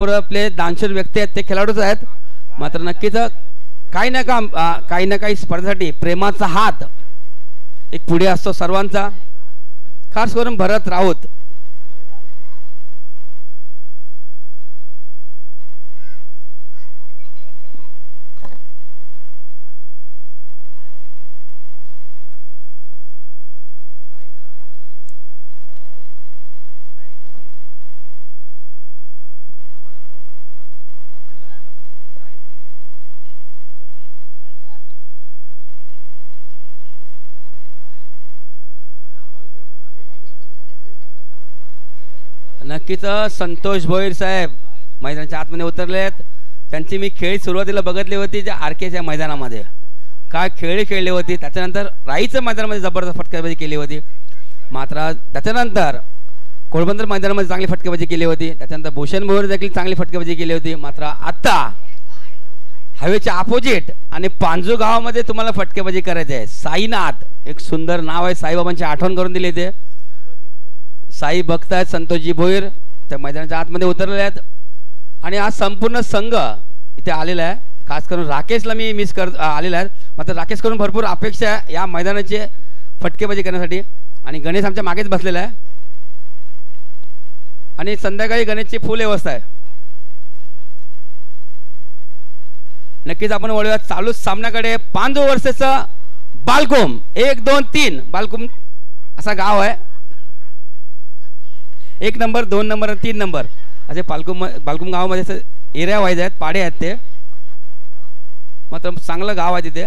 आपले दानशूर व्यक्ती आहेत ते खेळाडूच आहेत. मात्र नक्कीच काही ना काही स्पर्धेसाठी प्रेमाचा हात एक पुढे असतो सर्वांचा, खास करून भरत राऊत. नक्कीच संतोष भोईर साहेब मैदानाच्या आतमध्ये उतरले आहेत. त्यांची मी खेळ सुरुवातीला बघितली होती ज्या आरकेच्या मैदानामध्ये, काय खेळ खेळली होती. त्याच्यानंतर राईच्या मैदानामध्ये जबरदस्त फटकेबाजी केली होती. मात्र त्याच्यानंतर कोळबंदर मैदानामध्ये चांगली फटकेबाजी केली होती. त्याच्यानंतर भूषण भोईर देखील चांगली फटकेबाजी केली होती. मात्र आता हवेच्या अपोजिट आणि पांजू गावामध्ये तुम्हाला फटकेबाजी करायची आहे. साईनाथ एक सुंदर नाव आहे, साईबाबांची आठवण करून दिली ते. साई भक्त आहेत संतोषजी भोईर, त्या मैदानाच्या आतमध्ये उतरलेले आहेत. आणि आज संपूर्ण संघ इथे आलेला आहे. खास करून राकेशला मी मिस आलेला आहे. मात्र राकेश करून भरपूर अपेक्षा आहे या मैदानाची फटकेबाजी करण्यासाठी. आणि गणेश आमच्या मागेच बसलेला आहे. आणि संध्याकाळी गणेशची फुल व्यवस्था आहे. नक्कीच आपण वळूया चालू सामन्याकडे. पांजू वर्सेस बालकुम. 1 2 3 बालकुम असा गाव आहे. 1 नंबर 2 नंबर 3 नंबर असे बालकुम गावामध्ये एरिया वाईज आहेत, पाडे आहेत ते. मात्र चांगलं गाव आहे तिथे.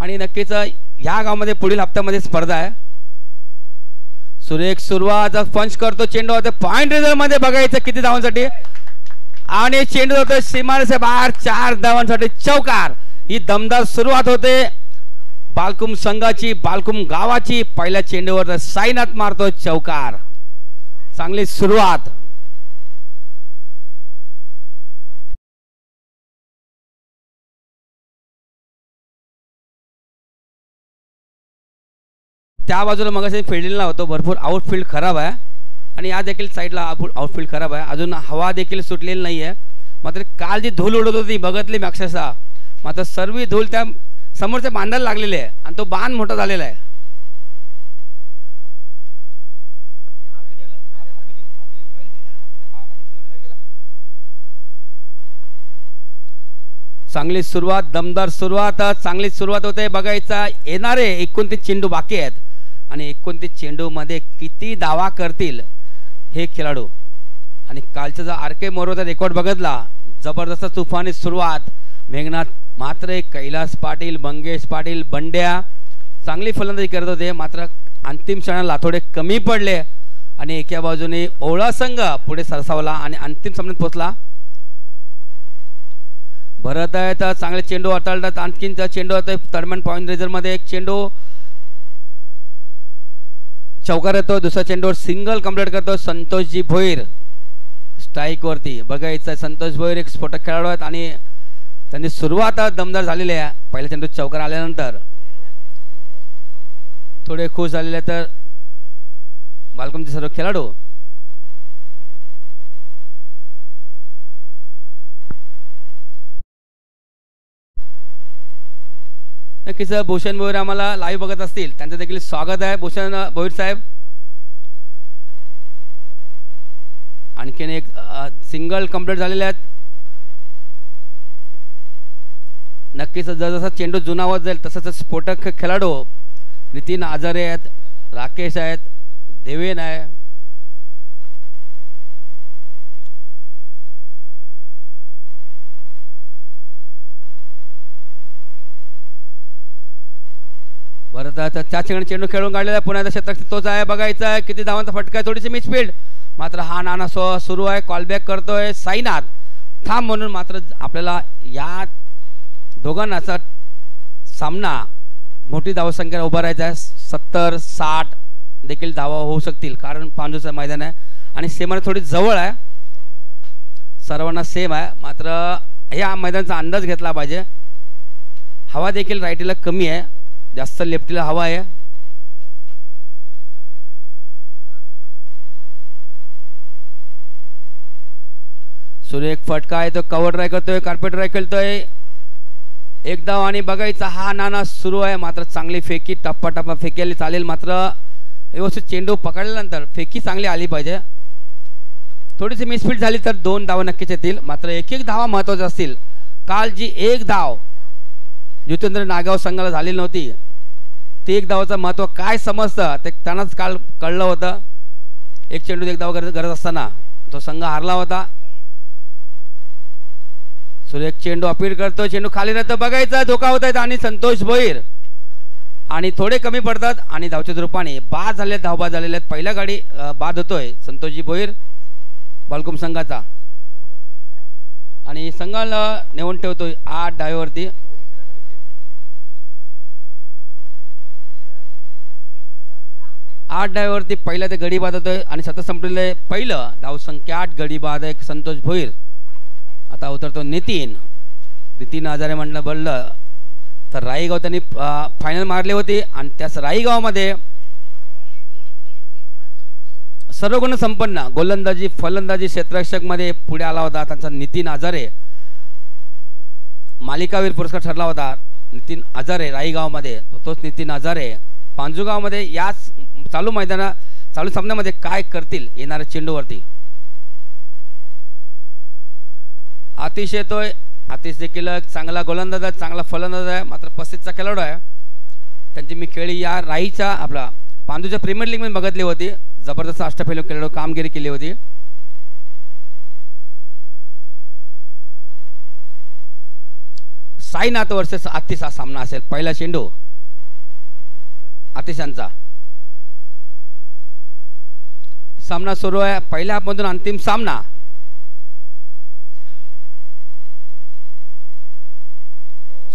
आणि नक्कीच ह्या गावामध्ये पुढील हप्त्यामध्ये स्पर्धा आहे. सुरेख सुरुवात पंच करतो, चेंडू होते पॉइंट रिझल्ट मध्ये बघायचं किती धावांसाठी. आणि चेंडू होतो सीमारेषे बाहेर, 4 धावांसाठी चौकार. ही दमदार सुरुवात होते बालकुम संघाची, बालकुम गावाची. पहिल्या चेंडूवर साईनाथ मारतो चौकार. चांगली सुरुवात. त्या बाजूला मगाशी फिल्डिंगला होतो, भरपूर आउटफील्ड खराब आहे. आणि या देखील साईडला आउटफील्ड खराब आहे. अजून हवा देखील सुटलेली नाही आहे. मात्र काल जी धूल उडत होती बघतली मी अक्षरशः. मात्र सर्व धूल त्या समोरच्या बांधायला लागलेली आहे आणि तो बांध मोठा झालेला आहे. चांगली सुरुवात, दमदार सुरुवात, चांगली सुरुवात होते. बघायचा येणारे 29 चेंडू बाकी आहेत आणि 29 चेंडू मध्ये किती दावा करतील हे खेळाडू. आणि कालचा जर आरके मोरोचा रेकॉर्ड बघितला, जबरदस्त तुफानी सुरुवात. मेघनाथ मात्र कैलास पाटील, मंगेश पाटील, बंड्या चांगली फलंदाजी करत होते. मात्र अंतिम क्षणाला थोडे कमी पडले आणि एका बाजूने ओळा संघ पुढे सरसावला आणि अंतिम सामन्यात पोहोचला. भरत आहे तर चांगले चेंडू हाताळतात. आणखीन चेंडू होतोय टर्मन पॉइंट रेजर मध्ये. एक चेंडू चौकार येतो, दुसऱ्या चेंडूवर सिंगल कंप्लीट करतो संतोषजी भोईर स्ट्राईक वरती. बघायचं संतोष भोईर एक स्फोटक खेळाडू आहेत आणि त्यांनी सुरुवात दमदार झालेली आहे. पहिल्या चेंडू चौकार आल्यानंतर थोडे खुश झालेले तर बालकुमचे सर्व खेळाडू. नक्कीच भूषण भोईर आम्हाला लाईव्ह बघत असतील, त्यांचं देखील स्वागत आहे भूषण भोईर साहेब. आणखीन एक सिंगल कंप्लीट झालेले आहेत. नक्कीच जसा चेंडू जुना होत जाईल तसंच स्फोटक खेळाडू नितीन आजारे आहेत, राकेश आहेत, देवेन आहे. बरं तर त्या ठिकाणी चेंडू खेळून काढलेला आहे. पुण्याच्या क्षेत्रात तोच आहे. बघायचा आहे किती धावांचा फटका आहे. थोडीशी मिसफील्ड. मात्र हा नाना सुरू आहे. कॉलबॅक करतोय साईनाथ थांब म्हणून. मात्र आपल्याला या दोघांनाचा सामना मोठी धावसंख्या उभा राहायचा आहे. 70-60 देखील धावा होऊ शकतील कारण पांजूचं मैदान आहे आणि सीमा थोडी जवळ आहे. सर्वांना सेम आहे. मात्र या मैदानाचा अंदाज घेतला पाहिजे. हवा देखील राईटीला कमी आहे, जास्त लेफ्टीला हवा आहे. सुरेख फटका आहे तो कव्हर ड्राय करतोय कार्पेट ड्राय खेळतोय एक धाव आणि बघायचा हा नाना सुरू आहे मात्र चांगली फेकी टप्पा टप्पा फेकेली चालेल मात्र व्यवस्थित चेंडू पकडल्यानंतर फेकी चांगली आली पाहिजे थोडीशी मिसफिट झाली तर 2 धावा नक्कीच येतील मात्र एक एक धावा महत्त्वाच्या असतील काल जी एक धाव जितेंद्र नागाव संघाला झालेली नव्हती ते एक धावाचं महत्त्व काय समजतं ते त्यांनाच काल कळलं होतं एक चेंडू एक धाव गरज असताना तो संघ हारला होता सुरेख चेंडू अपील करतो चेंडू खाली राहतो बघायचा धोका होत आहेत आणि संतोष भोईर आणि थोडे कमी पडतात आणि धावच्या रूपाने बाद झाले धावबाद झालेले आहेत पहिल्या गाडी बाद होतोय संतोषजी भोईर बालकुम संघाचा आणि संघाला नेऊन ठेवतोय 8 धावेवरती पहिला ते गडी बाद होतोय आणि सतत संपलेले पहिलं धावसंख्या 8 गडी बाद एक संतोष भोईर आता उतरतो नितीन हजारे म्हणलं बोललं तर राईगाव त्यांनी फायनल मारली होती आणि त्याच राईगावमध्ये सर्व गुण संपन्न गोलंदाजी फलंदाजी क्षेत्ररक्षक मध्ये पुढे आला होता त्यांचा नितीन हजारे मालिकावीर पुरस्कार ठरला होता नितीन हजारे राईगावमध्ये तोच नितीन हजारे पांजुगावमध्ये याच चालू सामन्यामध्ये काय करतील येणाऱ्या चेंडूवरती आतिश येतोय आतिश देखील चांगला गोलंदाज आहे चांगला फलंदाज आहे मात्र 35चा खेळाडू आहे त्यांची मी खेळी या राईच्या आपला पांडूच्या प्रीमियर लीग मध्ये बघितली होती जबरदस्त अष्टपैलू खेळाडू कामगिरी केली होती साईनाथ वर्सेस आतिश हा सामना असेल पहिला चेंडू आतिशांचा सामना सुरू आहे पहिल्या हाफमधून अंतिम सामना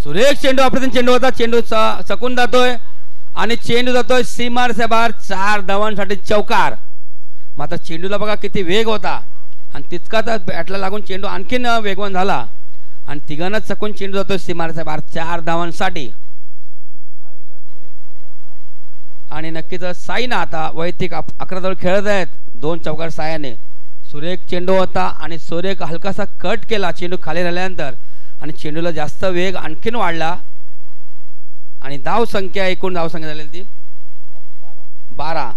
सुरेख चेंडू अप्रतिम चेंडू होता चेंडू चकून जातोय आणि चेंडू जातोय सीमारच्या बाहेर 4 धावांसाठी चौकार मात्र चेंडूला बघा किती वेग होता आणि तितकाच बॅटला लागून चेंडू आणखीन वेगवान झाला आणि तिघांना चकून चेंडू जातोय सीमारच्या बाहेर 4 धावांसाठी आणि नक्कीच साईना आता वैयक्तिक 11 धाव खेळत आहेत 2 चौकार सायाने सुरेख चेंडू होता आणि सुरेख हलकासा कट केला चेंडू खाली राहिल्यानंतर आणि चेंडूला जास्त वेग आणखीन वाढला आणि धाव संख्या एकूण धाव संख्या झालेली ती 12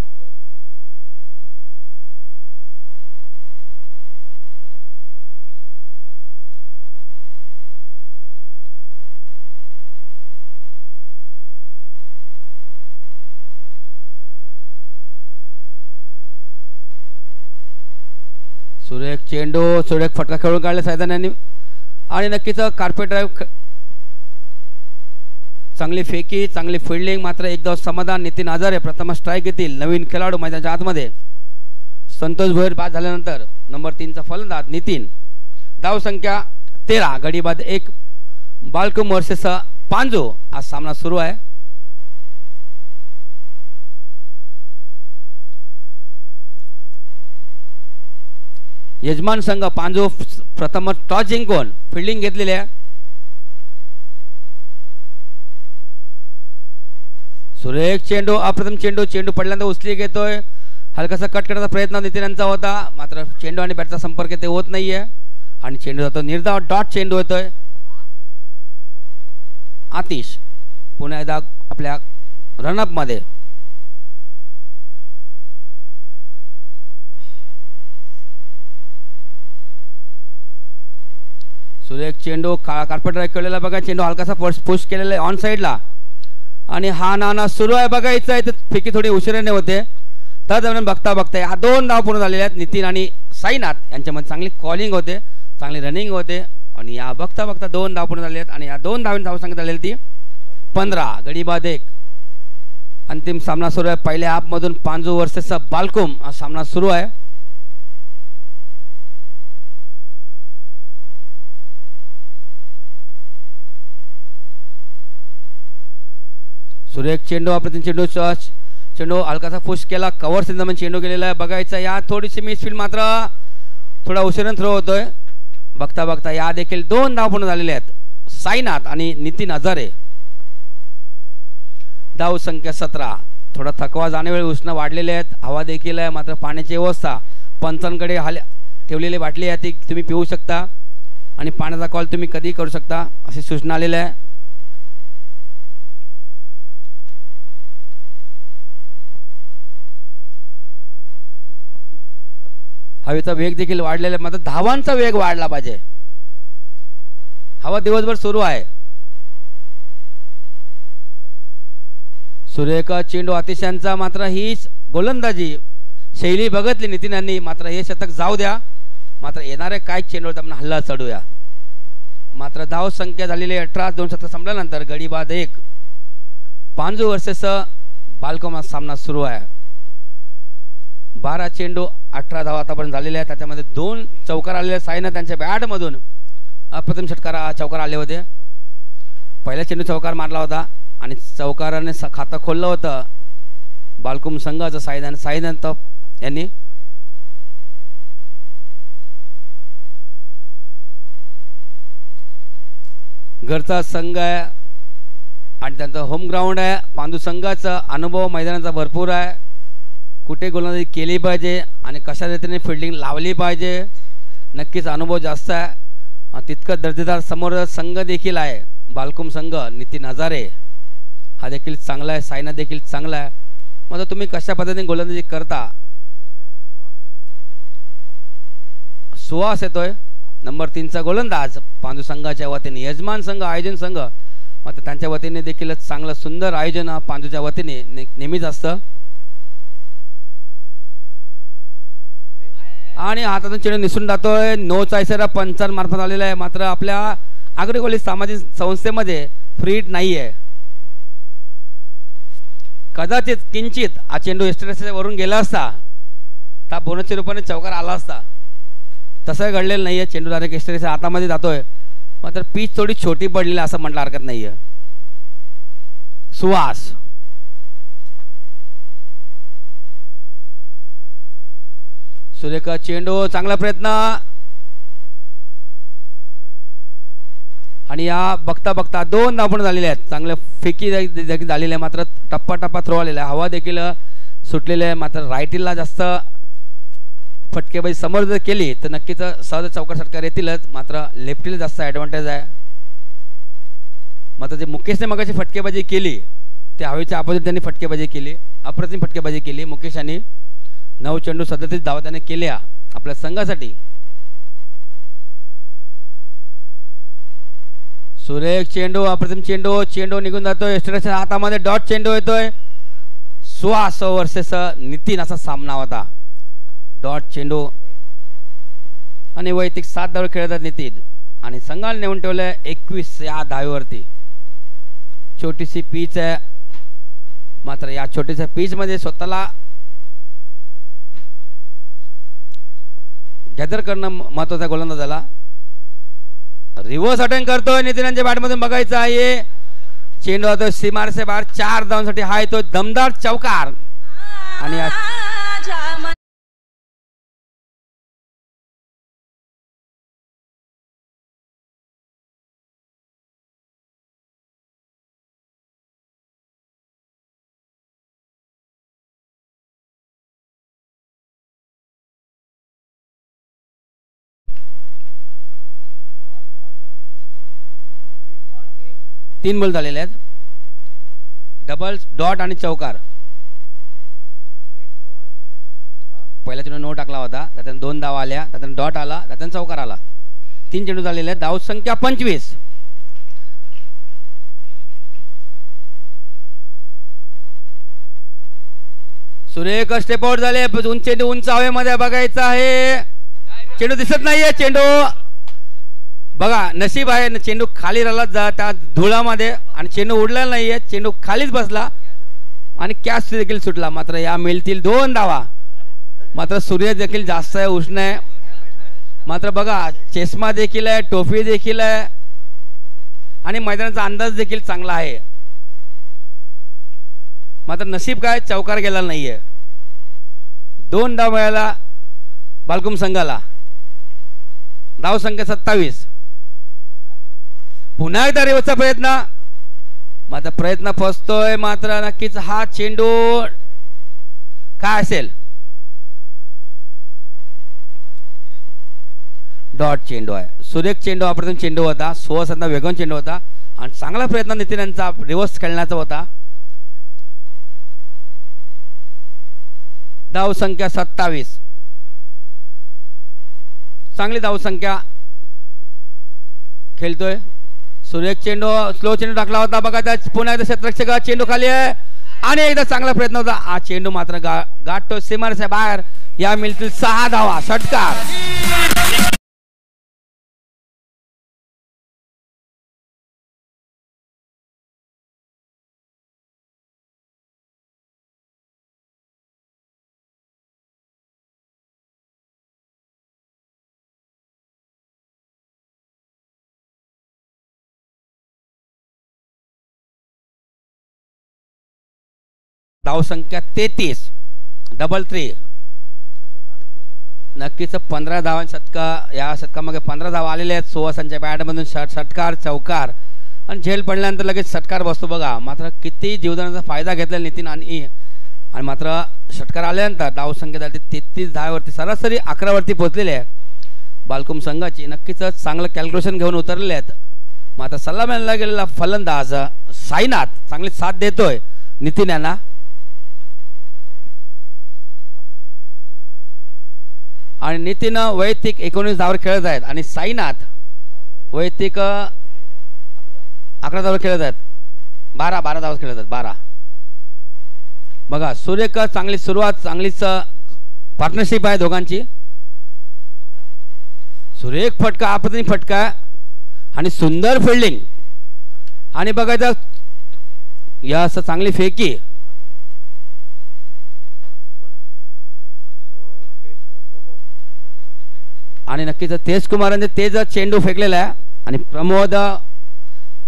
सुरेख चेंडू सुरेख फटका खेळून काढले सैदानांनी आणि नक्कीच कार्पेट ड्राईव्ह चांगली फेकी चांगली फिल्डिंग मात्र एक धाव समाधान नितीन हजारे प्रथम स्ट्राईक घेतील नवीन खेळाडू मैदानाच्या आतमध्ये संतोष भोईर बाद झाल्यानंतर नंबर 3चा फलंदाज नितीन धाव संख्या 13 गडी बाद 1 बालकुम वर्सेस पांजो आज सामना सुरू आहे यजमान संघ पांजो प्रथम टॉस जिंकून फिल्डिंग घेतलेली आहे सुरेख चेंडू अप्रथम चेंडू पडल्यानंतर उचली घेतोय हलकासा कट करण्याचा प्रयत्न नितीनांचा होता मात्र चेंडू आणि बॅटचा संपर्क ते होत नाहीये आणि चेंडू जातो निर्धाव डॉट चेंडू होतोय आतिश पुन्हा एकदा आपल्या रनअप मध्ये सुरेख चेंडू कार्पेट ड्राईव्ह केलेला बघा चेंडू हलकासा पुश केलेला ऑन साइडला आणि हा नाना सुरू आहे बघायचं आहे फेकी थोडी उशिराने होते त्या दरम्यान बघता या 2 धाव पूर्ण झालेल्या आहेत नितीन आणि साईनाथ यांच्यामध्ये चांगली कॉलिंग होते चांगली रनिंग होते आणि या बघता 2 धाव पूर्ण झाले आहेत आणि या 2 धावांची धावसंख्या झालेली ती 15 गडी बाद 1 अंतिम सामना सुरू आहे पहिल्या हाफ मधून पांजू वर्सेस बालकुम हा सामना सुरू आहे सुरेख चेंडू अप्रतिम चेंडू हलकासा पुश केला कव्हर सिंधमध्ये चेंडू गेलेला आहे बघायचा या थोडीशी मिसफील्ड मात्र थोडा उशिराने थ्रो होतोय बघता या देखील 2 धाव पूर्ण झालेले आहेत साईनाथ आणि नितीन हजारे धाव संख्या 17 थोडा थकवा जाणेवेळी उष्ण वाढलेले आहेत हवा देखील आहे मात्र पाण्याची व्यवस्था पंचांकडे ठेवलेली बाटली आहे ती तुम्ही पिऊ शकता आणि पाण्याचा कॉल तुम्ही कधी करू शकता अशी सूचना आलेली आहे. हवेचा वेग देखील वाढलेला आहे. मात्र धावांचा वेग वाढला पाहिजे. हवा दिवसभर सुरू आहे. सुरेखा चेंडू अतिशयांचा मात्र ही गोलंदाजी शैली बघितली नितीन यांनी. मात्र हे शतक जाऊ द्या. मात्र येणारे काय चेंडूवर आपण हल्ला चढूया. मात्र धाव संख्या झालेली 18. 2 शतक संपल्यानंतर गडी बाद 1. 5 वर्षेस बालकोमा सामना सुरू आहे. 12 चेंडू 18 धावा आतापर्यंत झालेल्या आहेत. त्याच्यामध्ये 2 चौकार आलेले. साईनं त्यांच्या बॅटमधून अप्रतिम षटकार चौकार आले होते. पहिल्या चेंडू चौकार मारला होता आणि चौकाराने खातं खोललं होतं बालकुम संघाचं साईदंत यांनी. घरचा संघ आहे आणि त्यांचा होम ग्राउंड आहे. पांडू संघाचा अनुभव मैदानाचा भरपूर आहे. कुठे गोलंदाजी केली पाहिजे आणि कशा रीतीने फिल्डिंग लावली पाहिजे नक्कीच अनुभव जास्त आहे. तितकं दर्जेदार समोर संघ देखील आहे बालकुम संघ. नितीन हजारे हा देखील चांगला आहे. सायना देखील चांगला आहे. मग तुम्ही कशा पद्धतीने गोलंदाजी करता. सुहास येतोय नंबर 3चा गोलंदाज पांडू संघाच्या वतीने. यजमान संघ आयोजन संघ मात्र त्यांच्या वतीने देखील चांगलं सुंदर आयोजन पांडूच्या वतीने नेहमीच असतं. आणि हातातून चेंडू निसून जातोय. नोचा इशारा पंचांत मार्फत आलेला आहे. मात्र आपल्या आगरी सामाजिक संस्थेमध्ये फ्री हिट नाही आहे. कदाचित किंचित हा चेंडू एस्टेरेसच्या वरून गेला असता तर बोनसच्या रूपाने चौकार आला असता. तसं घडलेलं नाही आहे. चेंडू डायरेक्ट एस्टेरेसच्या हातामध्ये जातोय. मात्र पीच थोडी छोटी पडलेली असं म्हटलं हरकत नाही आहे. सुहास सुरेखा चेंडू चांगला प्रयत्न आणि या बघता बघता 2 धावा पण झालेल्या आहेत. चांगल्या फेकी देखील झालेल्या आहे. मात्र टप्पा टप्पा थ्रो आलेला आहे. हवा देखील सुटलेली आहे. मात्र राईटीला जास्त फटकेबाजी समोर जर केली तर नक्कीच सहज चौकार षटकार येतीलच. मात्र लेफ्टीला जास्त ॲडव्हान्टेज आहे. मात्र जे मुकेशने मगाची फटकेबाजी केली ते हवेच्या अपोजिट त्यांनी फटकेबाजी केली. अप्रतिम फटकेबाजी केली मुकेश यांनी. 9 चेंडू 37 धावा त्याने केल्या आपल्या संघासाठी. सुरेख चेंडू अप्रतिम चेंडू. चेंडू निघून जातोय. एस्टेरेसच्या हातामध्ये डॉट चेंडू येतोय. सुहास वर्सेस नितीन असा सामना होता. डॉट चेंडू आणि वैयक्तिक 7 धावा खेळतात नितीन आणि संघाला नेऊन ठेवलंय 21 या धावेवरती. छोटीशी पीच आहे. मात्र या छोटीच्या पीच मध्ये स्वतःला गॅदर करणं महत्वाचा गोलंदाजाला. रिव्हर्स अटेम्प्ट करतोय नितीनांच्या बॅटमधून बघायचं आहे. चेंडू जातोय सीमारेषे बाहेर. 4 धावांसाठी हा येतो दमदार चौकार आणि तीन बॉल झालेले आहेत. डबल डॉट आणि चौकार. पहिल्या चेंडू नो टाकला होता त्यातून 2 धावा आल्या. त्यातून डॉट आला. त्यातून चौकार आला. 3 चेंडू झालेले आहेत. धाव संख्या 25. सुरेख स्टेप आउट झाले. चेंडू उंच हवेमध्ये बघायचा आहे. चेंडू दिसत नाहीये. चेंडू बघा नशीब आहे. चेंडू खाली राहिला त्या धुळामध्ये आणि चेंडू उडलेला नाहीये. चेंडू खालीच बसला आणि कॅच देखील सुटला. मात्र या मिळतील 2 धावा. मात्र सूर्य देखील जास्त आहे. उष्ण आहे. मात्र बघा चष्मा देखील आहे. टोपी देखील आहे आणि मैदानाचा अंदाज देखील चांगला आहे. मात्र नशीब काय चौकार गेला नाहीये. 2 धाव मिळाला बालकुम संघाला. धाव संख्या 27. पुन्हा एकदा रिव्हर्सचा प्रयत्न. मात्र प्रयत्न फसतोय. मात्र नक्कीच हा चेंडू काय असेल. डॉट चेंडू आहे. सुरेख चेंडू अप्रतिम चेंडू होता. सुहासांचा वेगवान चेंडू होता आणि चांगला प्रयत्न नितीन यांचा रिव्हर्स खेळण्याचा होता. धाव संख्या 27. चांगली धाव संख्या खेळतोय. सुरेख चेंडू स्लो चेंडू टाकला होता बघा. त्या पुन्हा एकदा क्षेत्ररक्षक चेंडू खाली आहे आणि एकदा चांगला प्रयत्न होता. हा चेंडू मात्र गाठतो सीमारेषेच्या बाहेर. या मिळतील 6 धावा. षटकार. धाव संख्या 33. डबल 3. नक्कीच 15 धावां शतका. या शतकामागे 15 धावा आलेल्या आहेत. सुहासांच्या बॅटमधून षटकार चौकार आणि झेल पडल्यानंतर लगेच षटकार बसतो बघा. मात्र किती जीवदानाचा फायदा घेतला नितीन आणि मात्र षटकार आल्यानंतर धाव संख्या झाली 33 धावावरती. सरासरी 11 वरती पोहोचलेले आहे बालकुम संघाची. नक्कीच चांगलं कॅल्क्युलेशन घेऊन उतरलेले आहेत. मात्र सलामीला गेलेला फलंदाज साईनाथ चांगली साथ देतोय नितीन यांना. आणि नितीन वैयक्तिक 19 धावावर खेळत आहेत आणि साईनाथ वैयक्तिक 11 धावावर खेळत आहेत. 12 धावावर खेळत आहेत. 12 बघा. सुरेख चांगली सुरुवात. चांगलीच पार्टनरशिप आहे दोघांची. सुरेख फटका अप्रतिम फटका आणि सुंदर फिल्डिंग आणि बघायचं या असं चांगली फेकी. आणि नक्कीच तेज कुमारांनी तेज चेंडू फेकलेला आहे आणि प्रमोद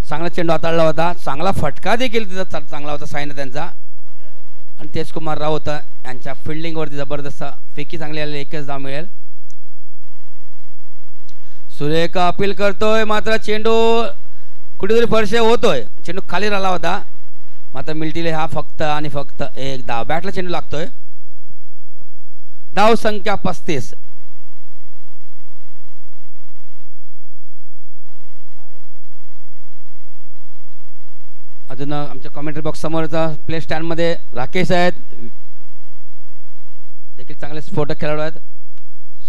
चांगला चेंडू हाताळला होता. चांगला फटका देखील तिथं चांगला होता साईनाथ त्यांचा. आणि तेज कुमार राऊत यांच्या फिल्डिंगवरती जबरदस्त फेकी चांगली आलेली. 1च धाव मिळेल. सुरेख अपील करतोय मात्र चेंडू कुठेतरी फरशे होतोय. चेंडू खाली राहिला होता मात्र मिल्टीले हा फक्त आणि फक्त 1 धाव. बॅटला चेंडू लागतोय. धाव संख्या 35. अजून आमच्या कॉमेंट्री बॉक्स समोरचा प्ले स्टँड मध्ये राकेश आहेत देखील चांगले स्फोटक खेळाडू आहेत.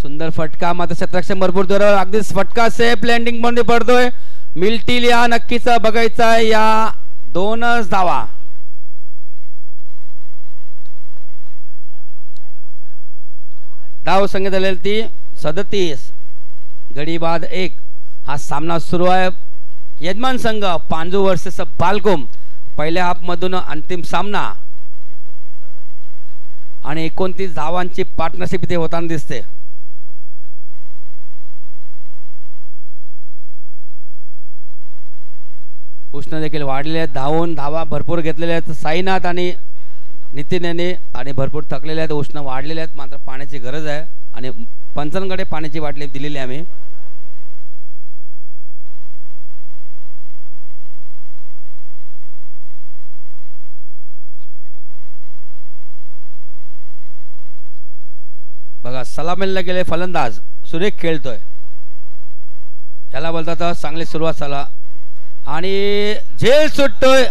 सुंदर फटका मात्र क्षेत्ररक्षक भरपूर दूर. अगदीच फटका सेफ लँडिंग मध्ये पडतोय. मिल्टील या नक्कीच बघायचा. या 2च धावा. धाव संख्या झालेली ती 37. गडी बाद 1. हा सामना सुरू आहे. यजमान संघ पांजू वर्सेस बालकुम. पहिल्या हाफ मधून अंतिम सामना आणि 29 धावांची पार्टनरशिप इथे होताना दिसते. उष्ण देखील वाढलेले आहेत. धावा भरपूर घेतलेले आहेत साईनाथ आणि नितीन यांनी आणि भरपूर थकलेले आहेत. उष्ण वाढलेले आहेत मात्र पाण्याची गरज आहे आणि पंचांकडे पाण्याची बाटली दिलेली आहे आम्ही. बघा सलामीला गेले फलंदाज सुरेख खेळतोय. याला बोलतात चांगली सुरुवात झाला आणि झेल सुटतोय.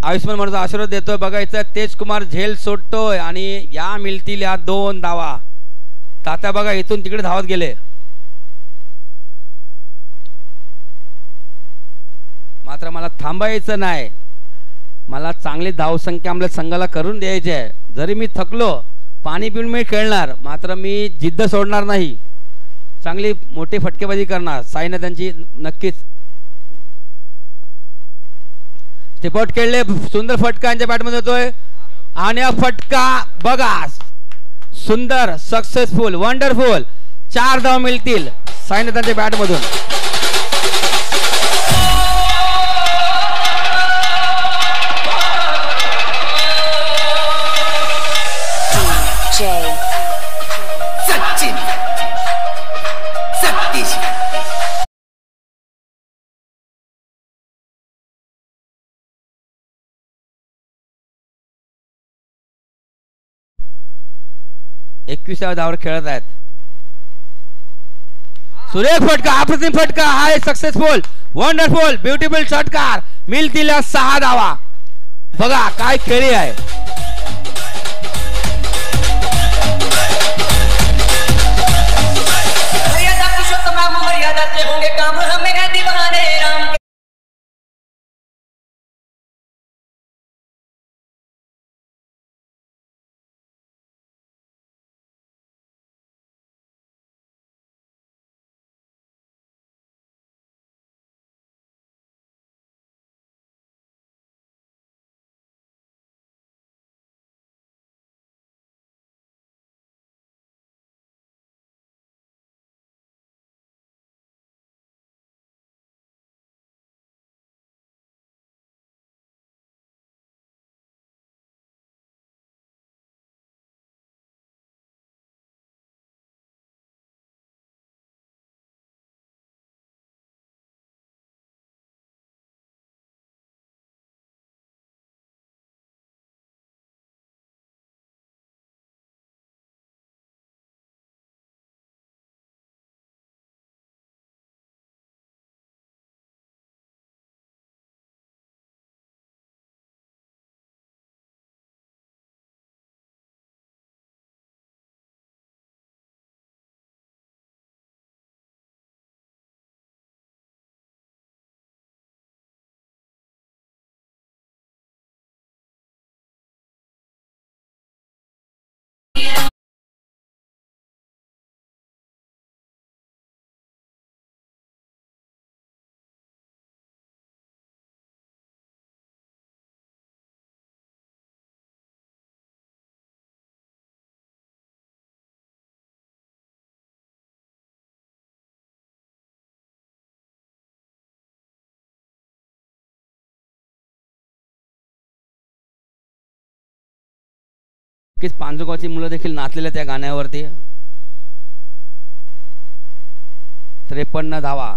आयुष्मान म्हणून आशीर्वाद देतोय. बघायचं तेज कुमार झेल सोडतोय आणि या मिळतील या 2 धावा. तात्या बघा इथून तिकडे धावत गेले मात्र मला थांबायचं नाही. मला चांगली धावसंख्या आपल्या संघाला करून द्यायची आहे. जरी मी थकलो पाणी पिऊन मी खेळणार मात्र मी जिद्द सोडणार नाही. चांगली मोठी फटकेबाजी करणार. साईनाथ त्यांची नक्कीच. स्टेपआउट खेळले. सुंदर फटका यांच्या बॅटमध्ये होतोय आणि हा फटका बघा सुंदर सक्सेसफुल वंडरफुल. 4 धाव मिळतील साईनाथांच्या बॅटमधून. एकविसाव्या धावावर खेळत आहेत. सुरेख फटका अप्रतिम फटका हाय सक्सेसफुल वंडरफुल ब्युटिफुल षटकार मिळतील 6 धावा बघा काय खेळी आहे मर्यादा पुरुषोत्तम मर्यादा से होंगे काम हमें है दीवाने राम की पांजोगावची मुलं देखील नाचलेल्या त्या गाण्यावरती 53 धावा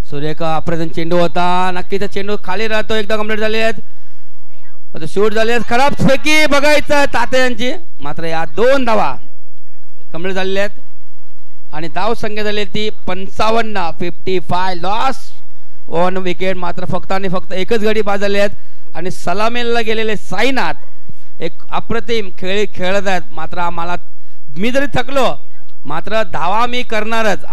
सुरेख अप्रतिम चेंडू होता नक्कीच चेंडू खाली राहतो एकदा कंप्लीट झाले आहेत शूट झाले आहेत खराब फेकी बघायचं ताते यांची मात्र या 2 धावा कंप्लीट झालेल्या आहेत आणि धाव संख्या झाली ती 55 लॉस 1 विकेट मात्र फक्त आणि फक्त एकच गडी बाद झाले आहेत आणि सलामीला गेलेले साईनाथ एक अप्रतिम खेळ खेळत आहेत मात्र आम्हाला मी जरी थकलो मात्र धावा मी करणारच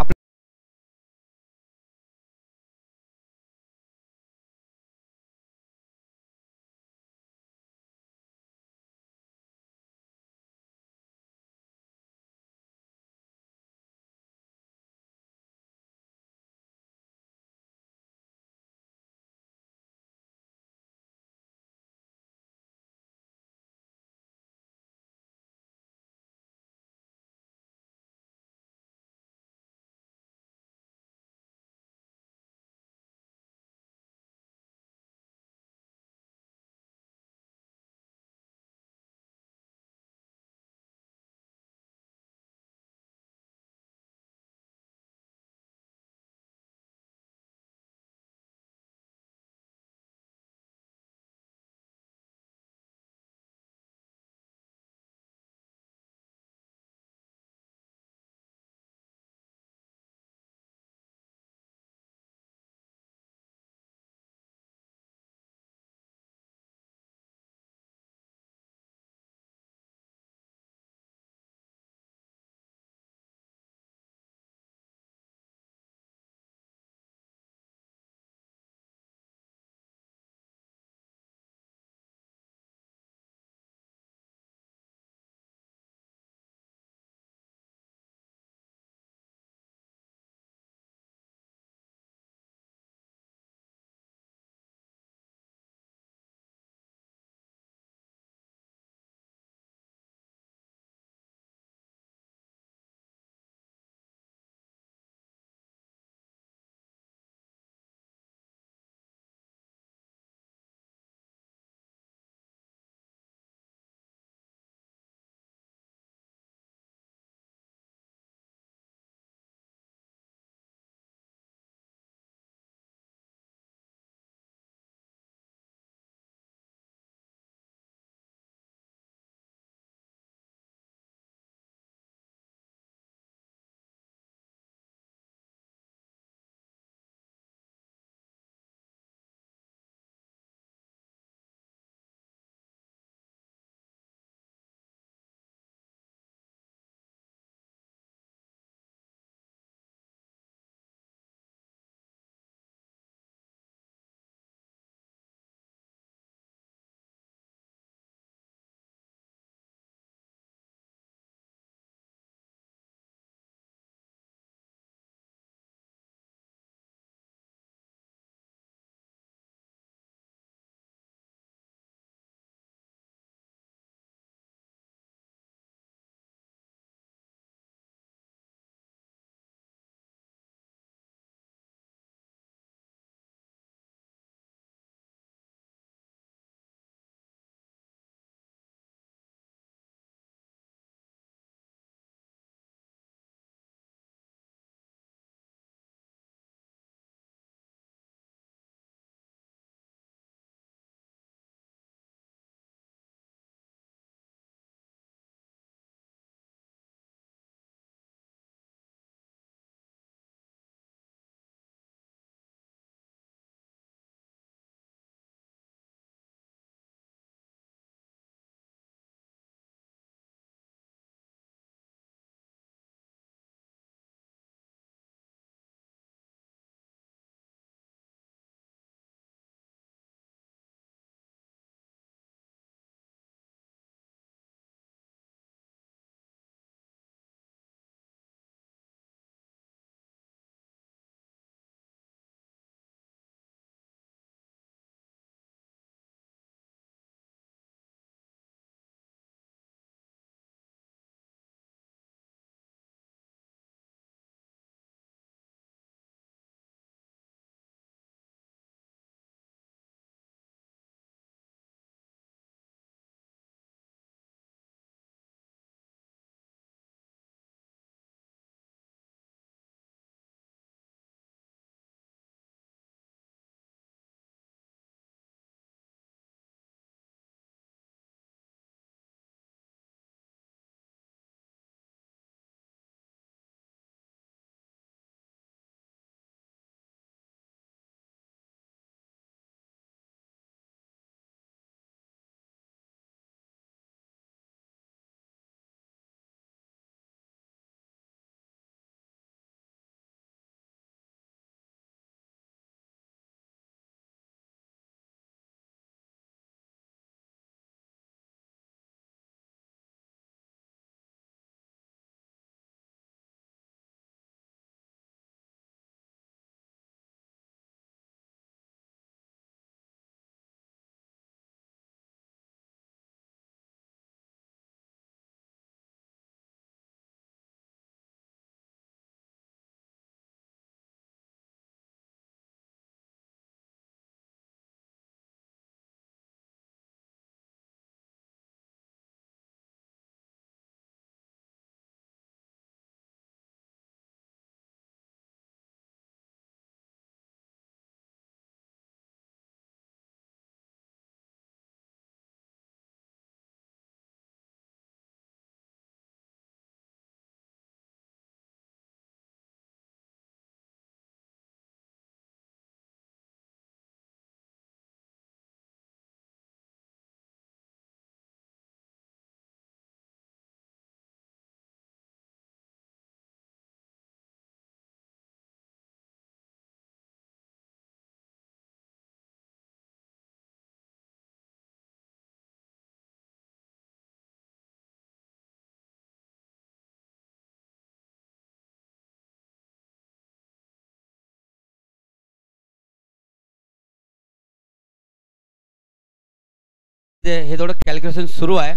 हे थोडं कॅल्क्युलेशन सुरू आहे.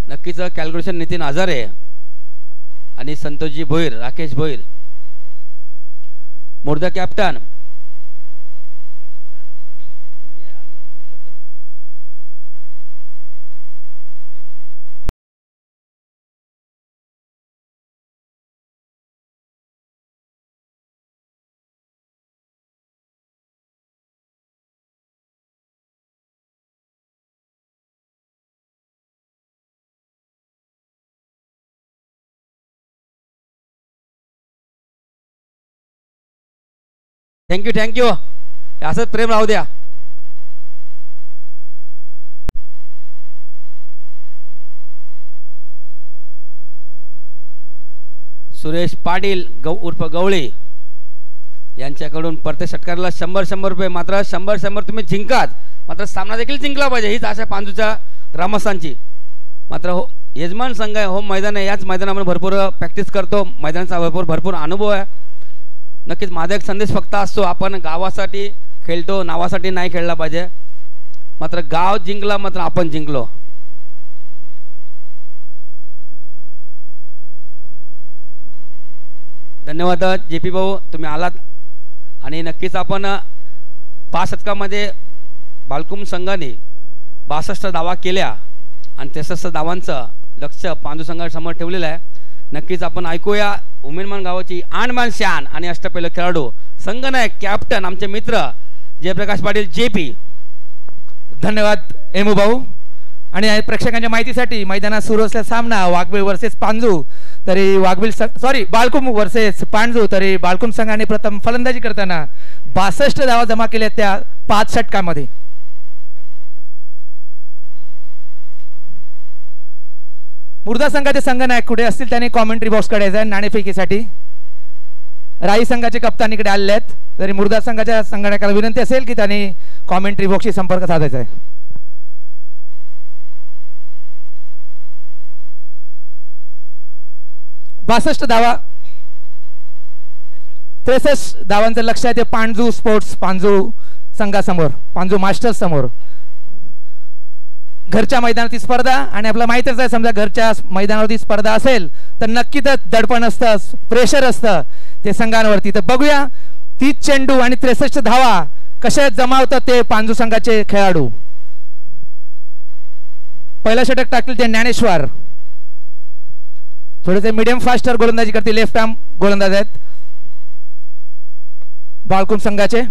नक्कीच कॅल्क्युलेशन नितीन आजारे आणि संतोषजी भोईर, राकेश भोईर, मुर्दा कॅप्टन. Thank you thank you. असंच प्रेम राहू द्या. सुरेश पाटील उर्फ गवळी यांच्याकडून प्रत्येक षटकाराला 100 रुपये. मात्र 100 तुम्ही जिंकाच, मात्र सामना देखील जिंकला पाहिजे, हीच आशा पांजूच्या ग्रामस्थांची. मात्र हो यजमान संघ आहे, होम मैदान आहे, याच मैदानामध्ये भरपूर प्रॅक्टिस करतो, मैदानाचा भरपूर अनुभव आहे. नक्कीच माझा एक संदेश फक्त असतो, आपण गावासाठी खेळतो, नावासाठी नाही खेळला पाहिजे. मात्र गाव जिंकला, मात्र आपण जिंकलो. धन्यवाद JP भाऊ, तुम्ही आलात. आणि नक्कीच आपण 5 षटकामध्ये बालकुम संघाने 62 धावा केल्या आणि 63 धावांचं लक्ष पांडू संघासमोर ठेवलेलं आहे. नक्कीच आपण ऐकूया उमेदमान गावाची आणबान शान आणि अष्टपैलू खेळाडू, संघनायक, कॅप्टन, आमचे मित्र जयप्रकाश पाटील JP. धन्यवाद एमू भाऊ. आणि प्रेक्षकांच्या माहितीसाठी मैदानात सुरू असलेला सामना वाघबीळ वर्सेस पांजू, तरी बालकुम वर्सेस पांजू, तरी बालकुम संघाने प्रथम फलंदाजी करताना 62 धावा जमा केल्या त्या 5 षटकामध्ये. मुर्दा संघाचे संघनायक कुठे असतील त्यांनी कॉमेंट्री बॉक्सकडे यायचं नाणेफेकीसाठी. राई संघाचे कप्तान इकडे आलेले आहेत, तरी मुर्दा संघाच्या संघनायकाला विनंती असेल की त्यांनी कॉमेंट्री बॉक्सशी संपर्क साधायचा आहे. 62 धावा, 63 धावांचं लक्ष आहे ते पांजू स्पोर्ट्स, पांजू संघासमोर, पांजू मास्टर्स समोर. घरच्या मैदानाची स्पर्धा, आणि आपल्याला माहितीच आहे समजा घरच्या मैदानावरती स्पर्धा असेल तर नक्कीच दडपण असतं, प्रेशर असतं ते संघांवरती. तर बघूया 30 चेंडू आणि 63 धावा कशा जमावतात ते पांजू संघाचे खेळाडू. पहिला षटक टाकतील ते ज्ञानेश्वर, थोडेसे मीडियम फास्टर गोलंदाजी करतील, लेफ्ट आर्म गोलंदाज आहेत बालकुम संघाचे.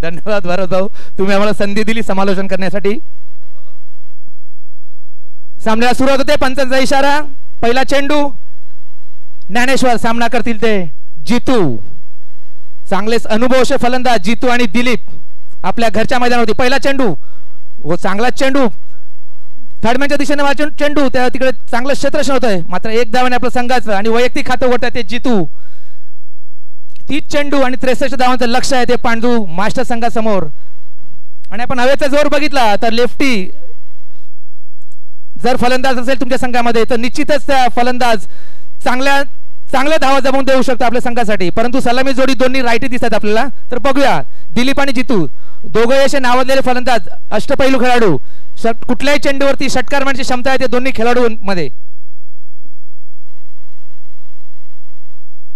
धन्यवाद भरत भाऊ, तुम्ही आम्हाला संधी दिली समालोचन करण्यासाठी. सामन्याला सुरुवात होते, पंचांचा इशारा. पहिला चेंडू ज्ञानेश्वर, सामना करतील ते जितू, चांगलेच अनुभवशे फलंदाज जितू आणि दिलीप आपल्या घरच्या मैदानावरती. पहिला चेंडू, व चांगला चेंडू थर्डमॅनच्या दिशेने चेंडू, त्या तिकडे चांगलं क्षेत्ररक्षण होत आहे, मात्र एक धावाने आपलं संघाचं आणि वैयक्तिक खातं उघडतात ते जितू. 30 चेंडू आणि 63 धावांचं लक्ष आहे ते पांडू मास्टर संघासमोर. आणि आपण हवेचा जोर बघितला तर लेफ्टी जर फलंदाज असेल तुमच्या संघामध्ये तर निश्चितच त्या फलंदाज चांगल्या धावा जमवून देऊ शकतो आपल्या संघासाठी. परंतु सलामी जोडी दोन्ही राईटी दिसतात आपल्याला. तर बघूया दिलीप आणि जितू, दोघे असे नावाजलेले फलंदाज, अष्टपैलू खेळाडू, कुठल्याही चेंडूवरती षटकार मारण्याची क्षमता आहे ते दोन्ही खेळाडूंमध्ये.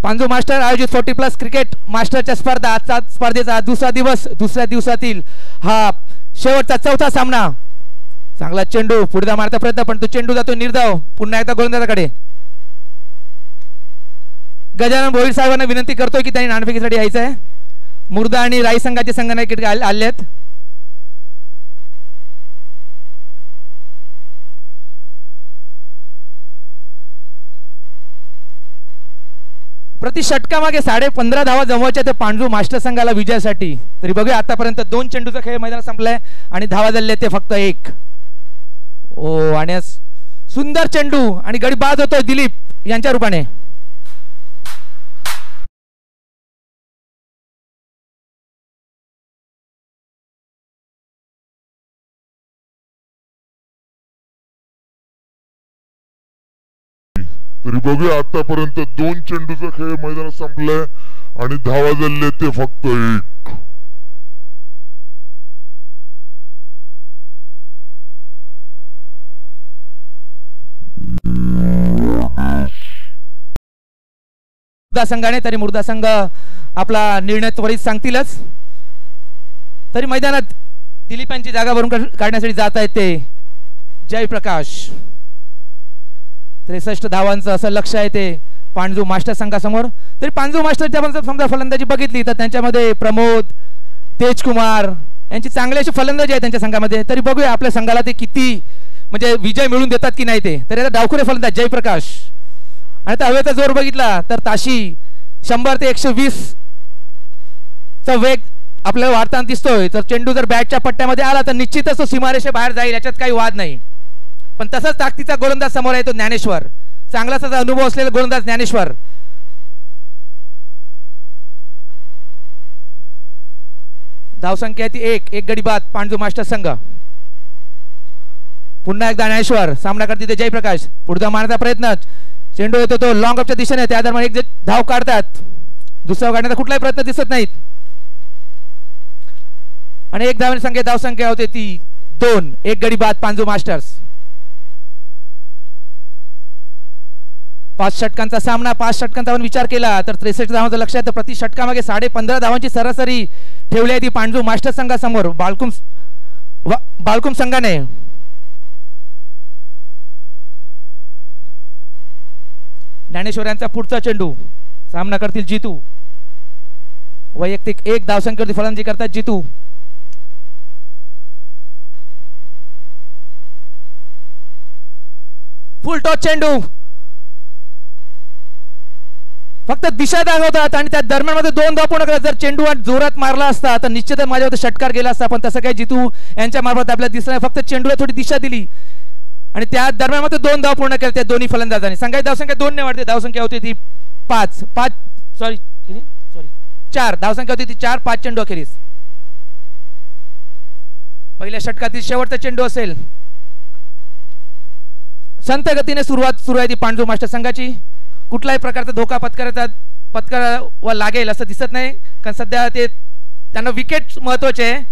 पांजू मास्टर आयोजित 40+ क्रिकेट मास्टरच्या स्पर्धा, आजचा स्पर्धेचा दुसरा दिवस, दुसऱ्या दिवसातील हा शेवटचा चौथा सामना. चांगला चेंडू पुढे मारता प्रयत्न, पण तो चेंडू जातो निर्धाव पुन्हा एकदा गोलंदाजाकडे. गजानन भोईर साहेबांना विनंती करतोय की त्यांनी नाणेफेकीसाठी यायचं आहे. मुर्दा आणि राई संघाचे संघनायक आले आहेत. प्रति षटकामागे 15.5 धावा जमवायच्या ते पांडू मास्टर संघाला विजयासाठी. तरी बघूया आतापर्यंत 2 चेंडूचा खेळ मैदानात संपलाय आणि धावा झाले ते फक्त 1. ओ, आणि सुंदर चेंडू आणि गडी बाद होतोय दिलीप यांच्या रूपाने. तरी बघूया आतापर्यंत 2 चेंडूचा खेळ मैदानात संपलाय आणि धावा झाले ते फक्त 1. मुर्दा संघाने, तरी मुर्दा संघ आपला निर्णय त्वरित सांगतीलच. तरी मैदानात दिलीप यांची जागा भरून काढण्यासाठी जात आहेत ते जयप्रकाश. 63 धावांचं असं लक्ष आहे ते पांडू मास्टर संघासमोर. तरी पांडू मास्टरच्या आपण समजा फलंदाजी बघितली तर त्यांच्यामध्ये प्रमोद, तेजकुमार यांची चांगली अशी फलंदाजी आहे त्यांच्या संघामध्ये. तरी बघूया आपल्या संघाला ते किती म्हणजे विजय मिळवून देतात की नाही ते. तरी आता डावखुरे फलंदाज जयप्रकाश. आणि आता हवेचा जोर बघितला तर ताशी 100 ते 120 चा वेग आपल्याला वाढताना दिसतोय. तर चेंडू जर बॅटच्या पट्ट्यामध्ये आला तर निश्चितच तो सीमारेषेबाहेर जाईल, याच्यात काही वाद नाही. पण तसाच ताकदीचा गोलंदाज समोर आहे तो ज्ञानेश्वर. चांगलाच अनुभव असलेला गोलंदाज ज्ञानेश्वर. धावसंख्या ती एक गडी बाद पांडू मास्टर संघ. पुन्हा एकदा ज्ञानेश्वर सामना करते ते जयप्रकाश. पुढचा मारण्याचा प्रयत्न, चेंडू येतो तो लॉंग अपच्या दिशेने. त्या दरम्यान एक धाव काढतात, दुसरा काढण्याचा कुठलाही प्रयत्न दिसत नाहीत. आणि एक धावसंख्या धावसंख्या होते ती 2. एक गडी बाद पांजू मास्टर्स. 5 षटकांचा सामना. 5 षटकांचा आपण विचार केला तर 63 धावांचं लक्ष आहे. तर प्रति षटकामागे 15.5 धावांची सरासरी ठेवली आहे ती पांडू मास्टर संघासमोर बाळकुम संघाने. ज्ञानेश्वर यांचा पुढचा चेंडू. सामना करतील जितू. वैयक्तिक 1 धावसंख्येवरती फलंदाजी करतात जितू. फुल टॉस चेंडू. फक्त दिशा दाखवतात आणि त्या दरम्यान मध्ये 2 धाव पूर्ण करतात. जर चेंडू जोरात मारला असता तर निश्चितच माझ्यावर षटकार गेला असता, पण तसं काही जितू यांच्या मार्फत आपल्याला दिसलं नाही. फक्त चेंडूला थोडी दिशा दिली आणि त्या दरम्यान मध्ये 2 धाव पूर्ण केल्या त्या दोन्ही फलंदाजांनी. संघाची धावसंख्या 2 ने वाढते. धावसंख्या होती ती 4. धावसंख्या होती ती 4. 5 चेंडू अखेरीस. पहिल्या षटकातील शेवटचा चेंडू असेल. संत गतीने सुरू आहे ती पांडू मास्टर संघाची. कुठल्याही प्रकारचा धोका पत्करावा लागेल असं दिसत नाही, कारण सध्या ते त्यांना विकेट महत्वाचे आहे.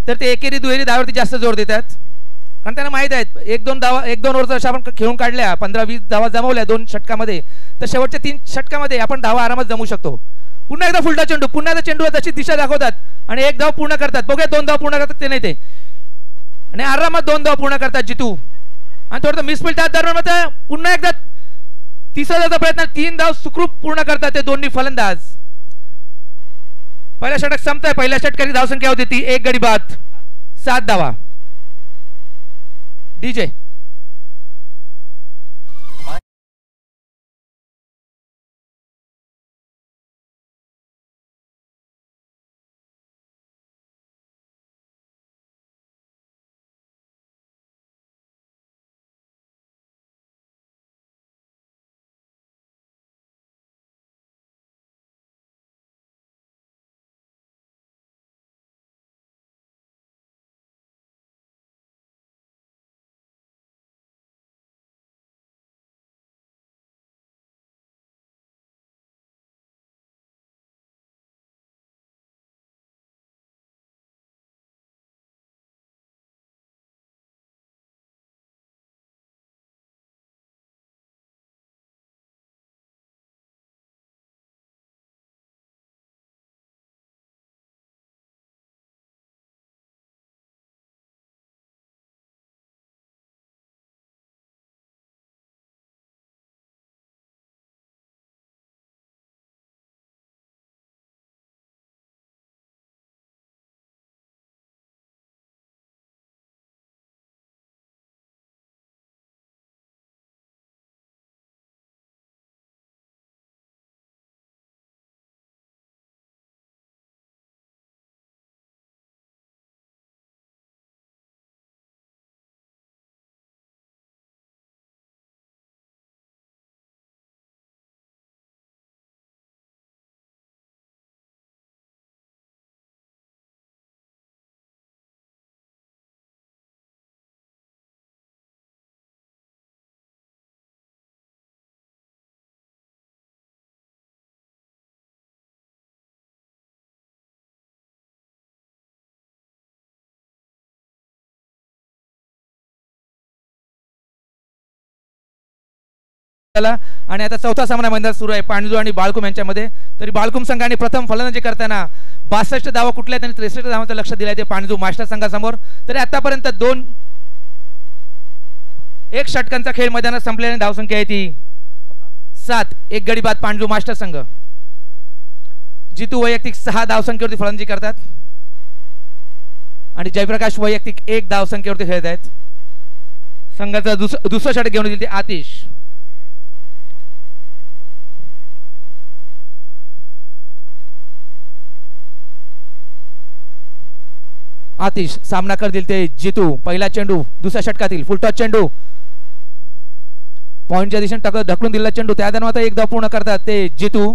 तर ते एकेरी दुहेरी धावावरती जास्त जोर देतात, कारण त्यांना माहित आहेत 1-2 ओव्हर जर आपण खेळून काढल्या, 15-20 धावा जमवल्या 2 षटकामध्ये, तर शेवटच्या 3 षटकामध्ये आपण धावा आरामात जमू शकतो. पुन्हा एकदा फुलटा चेंडू. पुन्हा एकदा चेंडूला तशी दिशा दाखवतात आणि 1 धाव पूर्ण करतात. बघूया 2 धाव पूर्ण करतात ते नाही ते, आणि आरामात 2 धाव पूर्ण करतात जितू. आणि थोडं मिसफील्ड त्या दरम्यान पुन्हा एकदा तिसरा धावचा प्रयत्न. 3 धाव सुखरूप पूर्ण करतात ते दोन्ही फलंदाज. पहिला षटक संपतंय. पहिल्या षटकाची धावसंख्या होती ती 1 गडी बाद 7 धावा. डीजे आणि आता चौथा सामना मैदानात सुरू आहे पांडू आणि बाळकुम यांच्यामध्ये. तरी बाळकुम संघाने प्रथम फलंदाजी करताना 62 धावा कुठल्या त्यांनी 63 धावांचं लक्ष दिलंय ते पांडू मास्टर संघासमोर. तरी आतापर्यंत 1 षटकांचा खेळ मैदानात संपल्याने धावसंख्या आहे ती 7. एक गडी बाद पांडू मास्टर संघ. जितू वैयक्तिक 6 धावसंख्येवरती फलंदाजी करतात आणि जयप्रकाश वैयक्तिक 1 धावसंख्येवरती खेळत आहेत. संघाचा दुसरं षटक घेऊन येईल ते आतिश. आतिश सामना करतील ते जितू. पहिला चेंडू दुसऱ्या षटकातील फुलटॉस चेंडू पॉइंटच्या दिशेने ढकलून दिलेला चेंडू. त्या दरम्यान 1 धाव पूर्ण करतात ते जितू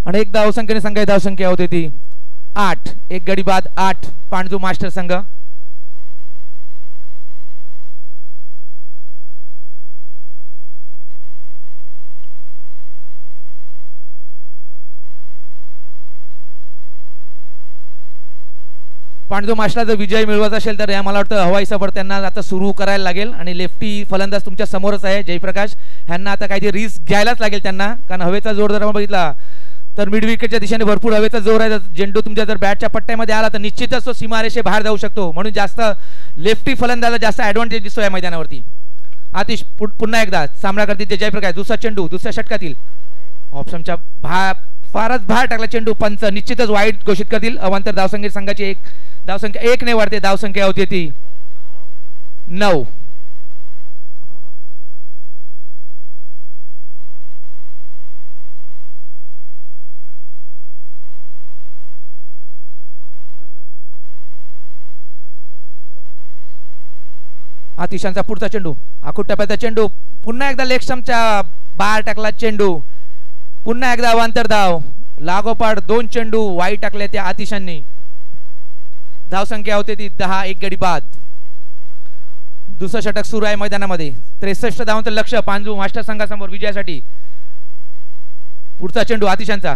आणि 1 धावसंख्येने संघाची धावसंख्या होती ती 8. एक गडी बाद 8 पांडू मास्टर संघ. पांडू मास्टरला जर विजय मिळवायचा असेल तर मला वाटतं हवाई सफर त्यांना आता सुरू करायला लागेल आणि लेफ्टी फलंदाज तुमच्या समोरच आहे जयप्रकाश. ह्यांना आता काहीतरी रिस्क घ्यायलाच लागेल त्यांना, कारण हवेचा जोर जर बघितला तर मिड विकेटच्या दिशेने भरपूर हवेचा जोर आहे. झेंडू तुमच्या जर बॅटच्या पट्ट्यामध्ये आला तर निश्चितच तो सीमारेषे बाहेर जाऊ शकतो, म्हणून जास्त लेफ्टी फलंदाजाला जास्त ॲडव्हान्टेज दिसतो या मैदानावरती. आतिश पुन्हा एकदा सामना करतील ते जयप्रकाश. दुसरा चेंडू दुसऱ्या षटकातील ऑप्शनच्या फारच बाहेर टाकला चेंडू. पंच निश्चितच वाईट घोषित करतील. अवांतर धावसंख्या संघाची 1 धावसंख्या 1 ने वाढते. धावसंख्या होती ती 9. आतिशांचा पुढचा चेंडू आखूट टप्प्याचा चेंडू पुन्हा एकदा लेग स्टंपच्या बाहेर टाकला चेंडू. पुन्हा एकदा अवांतर धाव. लागोपाठ 2 चेंडू वाईट टाकले त्या आतिशांनी. धावसंख्या होते ती 10. एक गडी बाद. दुसरं षटक सुरू आहे मैदानामध्ये. 63 धावांचं लक्ष पांडू मास्टर संघासमोर विजयासाठी. पुढचा चेंडू आतिशांचा.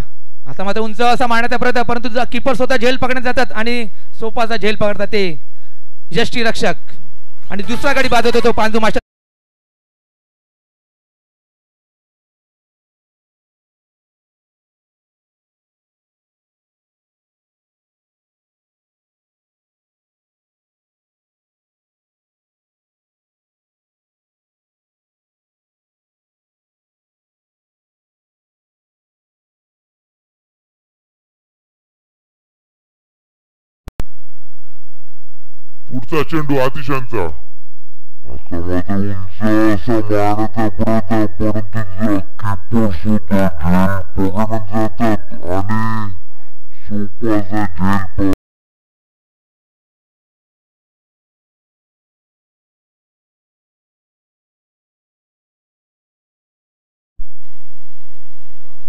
आता मात्र उंच असा मारण्याचा प्रयत्न, परंतु कीपर स्वतः झेल पकडण्यात जातात आणि सोपाचा झेल पकडतात ते यष्टी रक्षक आणि दुसरा गडी बाद होतो तो पांडू मास्टर. पुढचा चेंडू आतिशांचा. आता मात्र उंच असा मारण्याचा प्रयत्न, परंतु कीपर सुद्धा झेल पकडण्यात जातात आणि सोपाचा झेल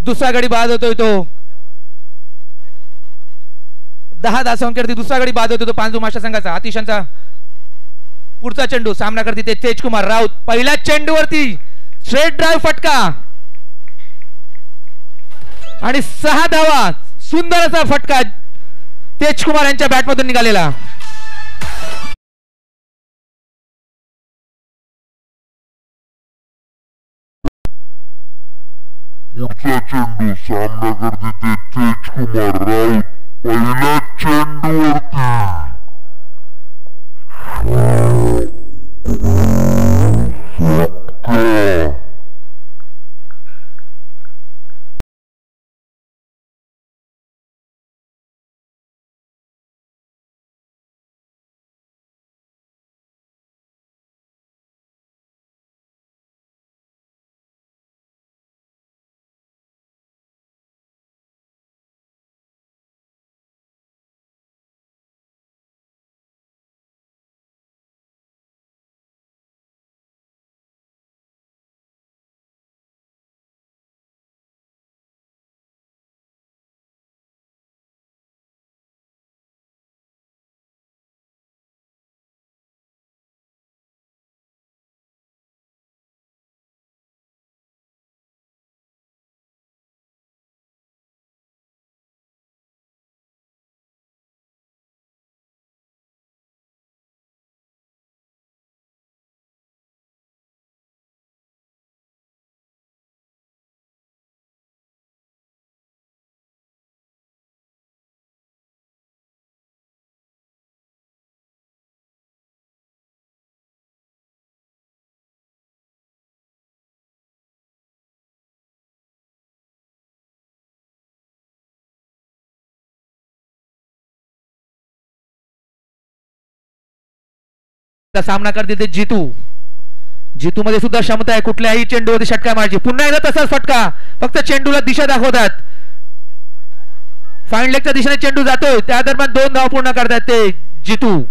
दुसरा गडी बाद होतोय तो 10 धावसंख्येवरती. दुसरा गडी बाद होतो तो पांडू मास्टर संघाचा. आतिशांचा पुढचा चेंडू सामना करते ते तेजकुमार राऊत. पहिल्या चेंडूवरती स्ट्रेट ड्राइव्ह फटका आणि 6 धावा. सुंदर असा फटका तेजकुमार यांच्या बॅटमधून निघालेला. पुढचा चेंडू सामना करते ते तेजकुमार राऊत. पहिल्या चेंडूवरती सामना करतील ते जितू. जितू मध्ये सुद्धा क्षमता आहे कुठल्याही चेंडूवरती षटकार मारायची. पुन्हा एकदा तसाच फटका, फक्त चेंडूला दिशा दाखवतात. फाईन लेगच्या दिशेने चेंडू जातोय, त्या दरम्यान 2 धाव पूर्ण करतात ते जितू.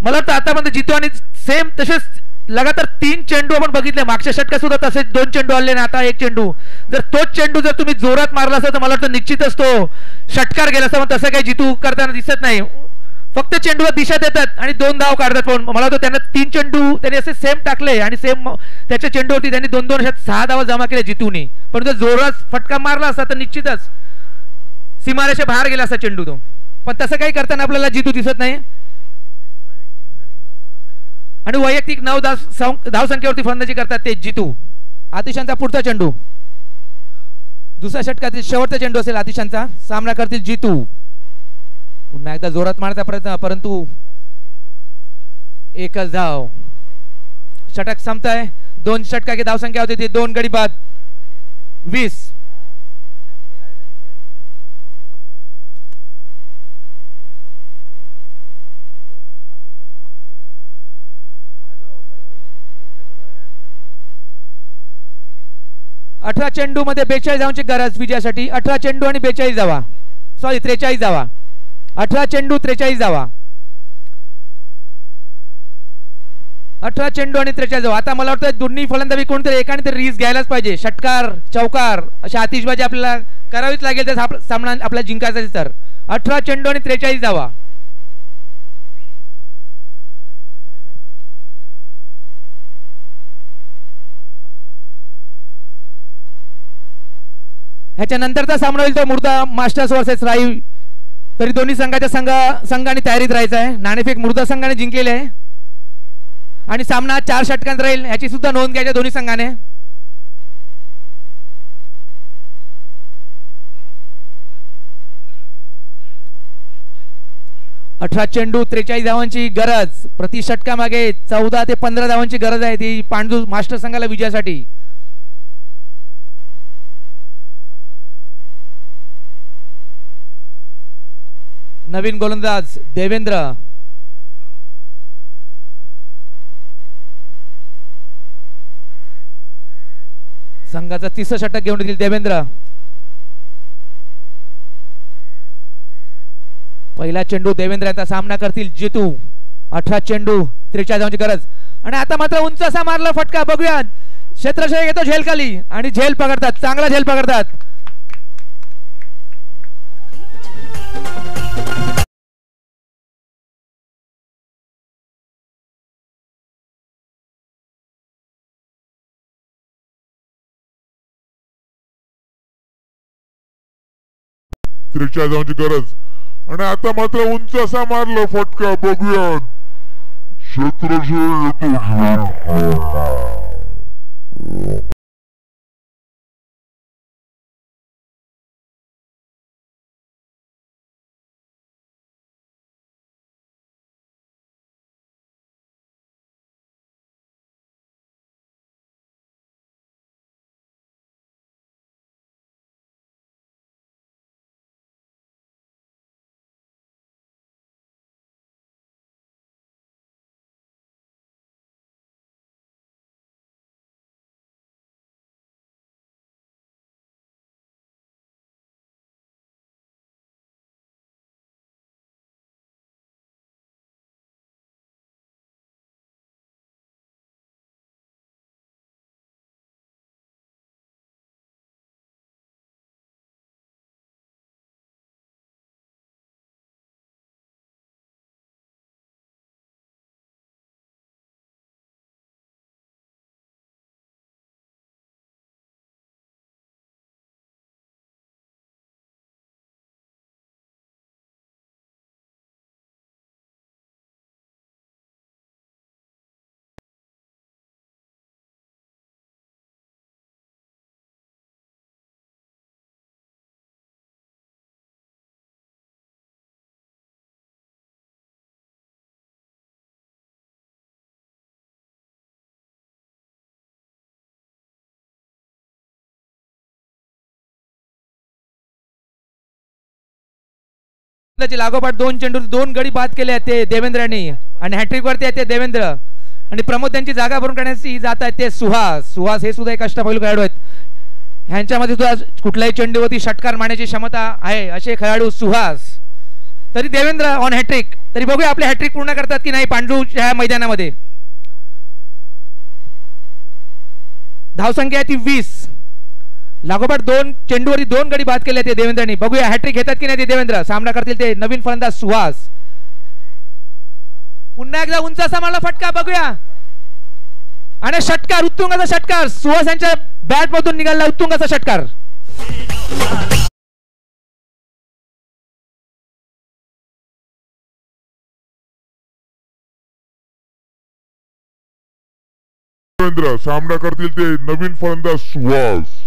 मला वाटतं आतापर्यंत जितू आणि सेम तसेच लगातार 3 चेंडू आपण बघितले. मागच्या षटकात सुद्धा तसेच 2 चेंडू आले ना, आता 1 चेंडू. जर तोच चेंडू जर तुम्ही जोरात मारला असता तर मला वाटतं निश्चितच तो षटकार गेला असता. पण तसं काही जितू करताना दिसत नाही. फक्त चेंडूला दिशा देतात आणि 2 धाव काढतात. पण मला वाटतं त्यांना 3 चेंडू त्यांनी असे सेम टाकले आणि सेम त्याच्या चेंडूवरती त्यांनी 2-2 अशात 6 धावा जमा केल्या जितूने. पण जर जोरात फटका मारला असता तर निश्चितच सीमारेषे बाहेर गेला असता चेंडू तो. पण तसं काही करताना आपल्याला जितू दिसत नाही. आणि वैयक्तिक 9 धावसंख्येवरती फलंदाजी करतात ते जितू. आतिशांचा पुढचा चेंडू, दुसऱ्या षटकातील शेवटचा चेंडू असेल आतिशांचा. सामना करतील जितू. पुन्हा एकदा जोरात मारण्याचा प्रयत्न, परंतु एकच धाव. षटक संपताय. 2 षटकाची धावसंख्या होती ती 2 गडी बाद 20. अठरा चेंडू मध्ये 42 धावांची गरज विजयासाठी. 18 चेंडू आणि 42 धावा, सॉरी 43 धावा. 18 चेंडू 43 धावा. 18 चेंडू आणि 43 धावा. आता मला वाटतं दोन्ही फलंदाजी कोणतरी एकाने तरी रिस्क घ्यायलाच पाहिजे. षटकार चौकार अशी आतिषबाजी आपल्याला करावीच लागेल तर सामना आपल्याला जिंकायचा असेल तर. 18 चेंडू आणि 43 धावा. ह्याच्यानंतरचा सामना होईल तो मुर्दा मास्टर्स वर्सेस राई. तरी दोन्ही संघाने तयारीत राहायचं आहे. नाणेफेक मुर्दा संघाने जिंकलेले आहे आणि सामना 4 षटकांत राहील, याची सुद्धा नोंद घ्यायची दोन्ही संघाने. अठरा चेंडू 43 धावांची गरज. प्रति षटकामागे 14 ते 15 धावांची गरज आहे ती पांडू मास्टर संघाला विजयासाठी. नवीन गोलंदाज देवेंद्र. संघाचा 30 षटक घेऊन येतील देवेंद्र. पहिला चेंडू देवेंद्र यांचा सामना करतील जितू. 18 चेंडू 43 धावांची गरज. आणि आता मात्र उंच असा मारला फटका, बघूया. क्षेत्रशय येतो झेल खाली आणि झेल पकडतात, चांगला झेल पकडतात. त्रेचाळीस धावांची गरज. आणि आता मात्र उंच असा मारला फटका, बघूया. क्षेत्रशय येतो. लागोपाठ 2 चेंडू 2 गडी बाद केले आहेत ते देवेंद्रनी आणि हॅट्रिक वरती आहेत ते देवेंद्र आणि प्रमोद त्यांची जागा भरून काढण्याची जात आहेत ते सुहास हे सुद्धा एक अष्टपैलू खेळाडू आहेत ह्यांच्यामध्ये सुद्धा कुठल्याही चेंडूवरती षटकार मारण्याची क्षमता आहे असे खेळाडू सुहास तरी देवेंद्र ऑन हॅट्रिक तरी बघूया आपले हॅट्रिक पूर्ण करतात की नाही पांडू या मैदानामध्ये धावसंख्या ती 20 लागोपाठ 2 चेंडूवरती 2 गडी बाद केले ते देवेंद्रनी बघूया हॅट्रिक घेतात की नाही ते देवेंद्र सामना करतील ते नवीन फलंदाज सुहास पुन्हा एकदा उंच असा मारला फटका बघूया आणि षटकार उत्तुंग असा षटकार सुहास यांच्या बॅट मधून निघाला उत्तुंग असा षटकार देवेंद्र सामना करतील ते नवीन फलंदाज सुहास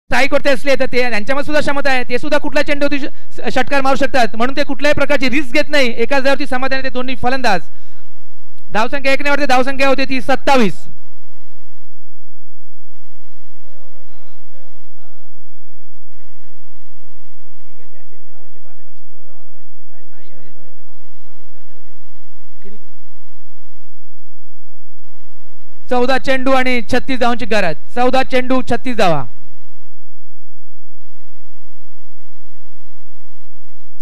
ट्राय करते असले तर ते त्यांच्यामध्ये सुद्धा क्षमता आहे ते सुद्धा कुठल्या चेंडूवरती षटकार मारू शकतात म्हणून ते कुठल्याही प्रकारची रिस्क घेत नाही एकाच जागेवरती समाधान ते दोन्ही फलंदाज धावसंख्या 1 वरती धावसंख्या होती ती 27 14 चेंडू आणि 36 धावांची गरज 14 चेंडू 36 धावा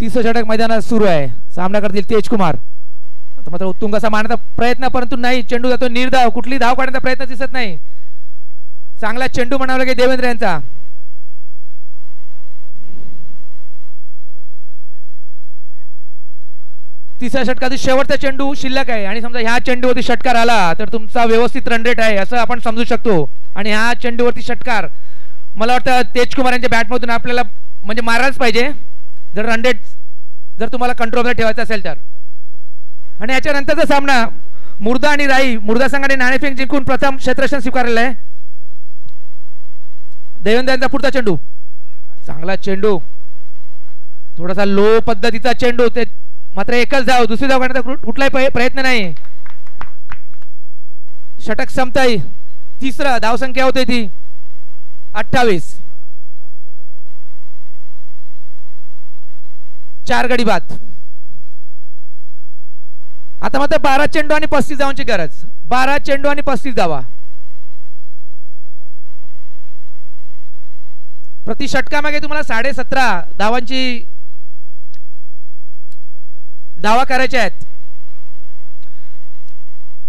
30 षटक मैदानात सुरू आहे सामना करतील तेजकुमार आता मात्र उत्तुंग असा मारण्याचा प्रयत्न परंतु नाही चेंडू जातो निर्धाव कुठली धाव काढण्याचा प्रयत्न दिसत नाही चांगला चेंडू म्हणावा लागेल देवेंद्र यांचा तिसऱ्या षटकातील शेवटचा चेंडू शिल्लक आहे आणि समजा ह्या चेंडूवरती षटकार आला तर तुमचा व्यवस्थित रन रेट आहे असं आपण समजू शकतो आणि ह्या चेंडूवरती षटकार मला वाटतं तेजकुमार यांच्या बॅटमधून आपल्याला म्हणजे मारायलाच पाहिजे जर रन रेट जर तुम्हाला कंट्रोलमध्ये ठेवायचा असेल तर आणि याच्यानंतरचा सामना मुर्दा आणि राई मुर्दा संघाने नाणेफेक जिंकून प्रथम क्षेत्ररक्षण स्वीकारलेलं आहे देवेंद्र यांचा पुढचा चेंडू चांगला चेंडू थोडासा लो पद्धतीचा चेंडू ते मात्र एकच धाव दुसरी धाव काढण्याचा कुठलाही प्रयत्न नाही षटक संपताय तिसरा धावसंख्या होते ती 28 4 गडी बाद आता मात्र 12 चेंडू आणि 35 धावांची गरज 12 चेंडू आणि 35 धावा प्रति षटकामागे तुम्हाला 17.5 धावांची धावा करायच्या आहेत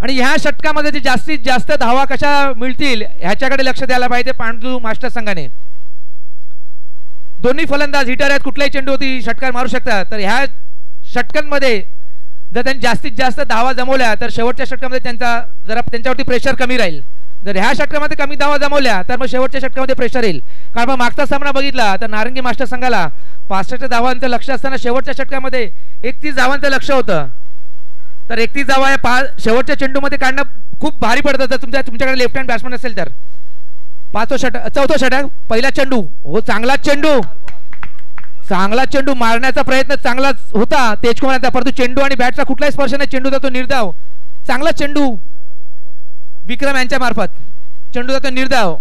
आणि ह्या षटकामध्ये जे जास्तीत जास्त धावा कशा मिळतील ह्याच्याकडे लक्ष द्यायला पाहिजे पांडू मास्टर संघाने दोन्ही फलंदाज हिटर आहेत कुठल्याही चेंडूवरती षटकार मारू शकतात तर ह्या षटकांमध्ये जर त्यांनी जास्तीत जास्त धावा जमवल्या तर शेवटच्या षटकामध्ये त्यांचा जरा त्यांच्यावरती प्रेशर कमी राहील जर ह्या षटकामध्ये कमी धावा जमवल्या तर मग शेवटच्या षटकामध्ये प्रेशर येईल कारण मग मागचा सामना बघितला तर नारंगी मास्टर संघाला 65 धावांचं लक्ष असताना शेवटच्या षटकामध्ये 31 धावांचं लक्ष होतं तर 31 धावा या शेवटच्या चेंडूमध्ये काढणं खूप भारी पडतं जर तुमच्याकडे लेफ्ट हँड बॅट्समन असेल तर चौथा षटक पहिला चेंडू हो चांगला चेंडू मारण्याचा प्रयत्न चांगलाच होता तेजकुमारचा परंतु चेंडू आणि बॅटचा कुठलाही स्पर्श नाही चेंडू जातो निर्धाव चांगला चेंडू विक्रम यांच्या मार्फत चेंडू जातो निर्धाव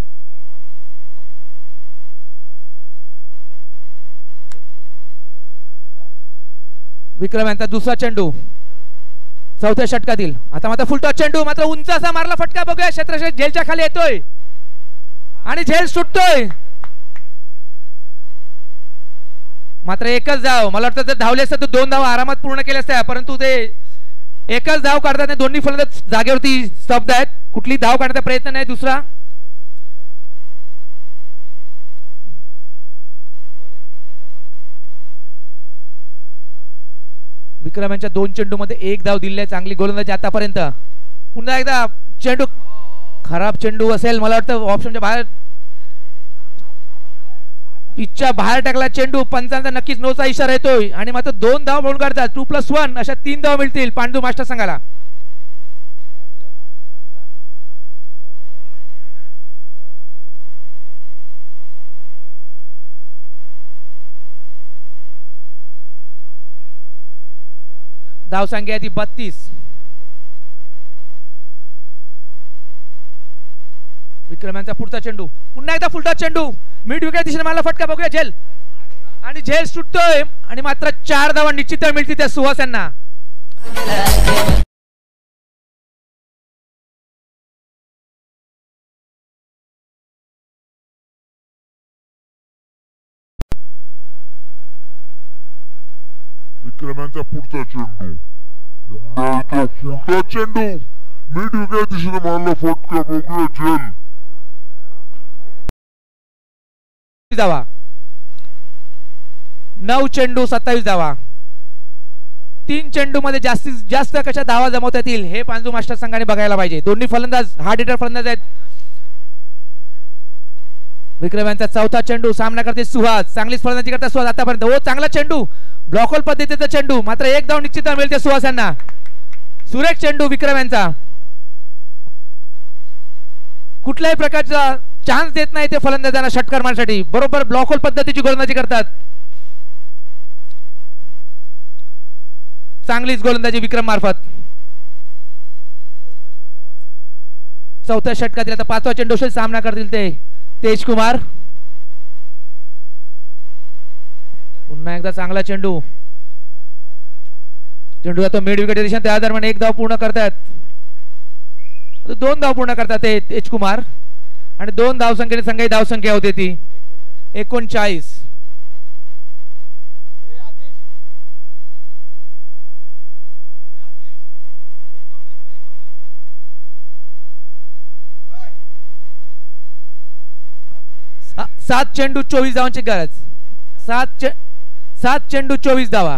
विक्रम यांचा दुसरा चेंडू चौथ्या षटकातील आता मात्र फुल टॉस चेंडू मात्र उंच असा मारला फटका बघूया क्षेत्ररक्षक झेलच्या खाली येतोय आणि झेल सुटतोय मात्र एकच धाव मला वाटतं जर धावले असते तर 2 धाव आरामात पूर्ण केले असत्या परंतु ते एकच धाव काढतात दोन्ही फलंदाज जागेवरती स्तब्ध आहेत कुठली धाव काढण्याचा प्रयत्न नाही दुसरा विक्रम यांच्या 2 चेंडूमध्ये 1 धाव दिली आहे. चांगली गोलंदाजी आतापर्यंत. पुन्हा एकदा चेंडू खराब चेंडू असेल मला वाटतं ऑप्शनच्या बाहेर पिचच्या बाहेर टाकला चेंडू. पंचांचा नक्कीच नोचा इशारा येतोय आणि मात्र 2 धाव म्हणून काढतात. 2+1 अशा 3 धाव मिळतील पांडू मास्टर संघाला. धाव संख्या ती 32. विक्रमांचा पुढचा चेंडू. पुन्हा एकदा फुलटा चेंडू. मिड विकेट दिशेने मारला फटका. बघूया झेल आणि झेल सुटतोय आणि मात्र 4 धावा निश्चित मिळतील त्या सुहास यांना. विक्रमांचा पुढचा चेंडू. पुढचा चेंडू मिड विकेट दिशेने मारला फटका. बघूया झेल. धावा. 9 चेंडू 27 धावा. 3 चेंडू मध्ये जास्तीत जास्त कशा धावा जमवता येतील हे पांडू मास्टर संघाने बघायला पाहिजे. दोन्ही फलंदाज हार्ड हिटर फलंदाज आहेत. विक्रम यांचा चौथा चेंडू. सामना करते सुहास. चांगलीच फलंदाजी करता सुहास आतापर्यंत. ओ चांगला चेंडू. ब्लॉकहोल पद्धतीचा चेंडू. मात्र 1 धाव निश्चित मिळते सुहास यांना. सुरेख चेंडू विक्रम यांचा. कुठल्याही प्रकारचा चान्स देत नाही ते फलंदाजांना षटकार मारण्यासाठी. बरोबर ब्लॉकहोल पद्धतीची गोलंदाजी करतात. चांगलीच गोलंदाजी विक्रम मार्फत. चौथ्या षटकातील आता 5वा चेंडू सामना करतील ते तेज कुमार. पुन्हा एकदा चांगला चेंडू. चेंडू जातो मिड विकेट दिशेने. त्या दरम्यान 1 धाव पूर्ण करतात. 2 धाव पूर्ण करतात ते तेज कुमार आणि 2 धावसंख्येने संघाची धावसंख्या होते ती 39. सात चेंडू 24 धावांची गरज. 7 चेंडू 24 धावा.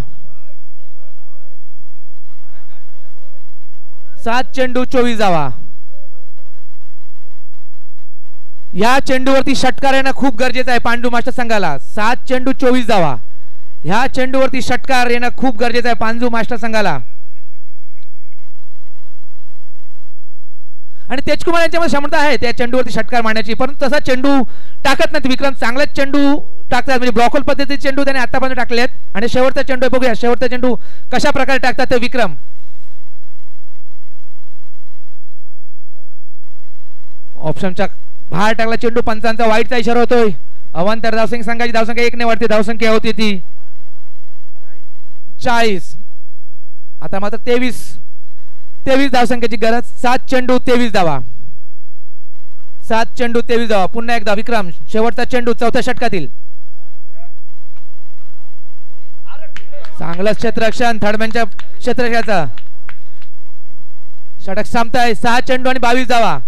7 चेंडू 24 धावा. या चेंडूवरती षटकार येणं खूप गरजेचं आहे पांडू मास्टर संघाला. 7 चेंडू 24 धावा. ह्या चेंडूवरती षटकार येणं खूप गरजेचं आहे पांडू मास्टर संघाला. आणि तेजकुमार यांच्यामध्ये क्षमता आहे त्या चेंडूवरती षटकार मारण्याची, परंतु तसा चेंडू टाकत नाही विक्रम. चांगलाच चेंडू टाकतात म्हणजे ब्लॉकहोल पद्धतीचे चेंडू त्याने आतापर्यंत टाकले आहेत. आणि शेवटचा चेंडू बघूया शेवटचा चेंडू कशा प्रकारे टाकतात ते विक्रम. ऑप्शनच्या बाहेर टाकला चेंडू. पंचांचा वाईटचा इशारा होतोय. अवांतर धावसंख्या संघाची धावसंख्या 1 ने वाढते. धावसंख्या होती ती 40. आता मात्र 23 धावसंख्येची गरज. 7 चेंडू 23 धावा. 7 चेंडू 23 धावा. पुन्हा एकदा विक्रम. शेवटचा चेंडू चौथ्या षटकातील. चांगलं क्षेत्ररक्षण थर्डमॅनच्या क्षेत्ररक्षणाचा. षटक संपताय. 6 चेंडू आणि 22 धावा.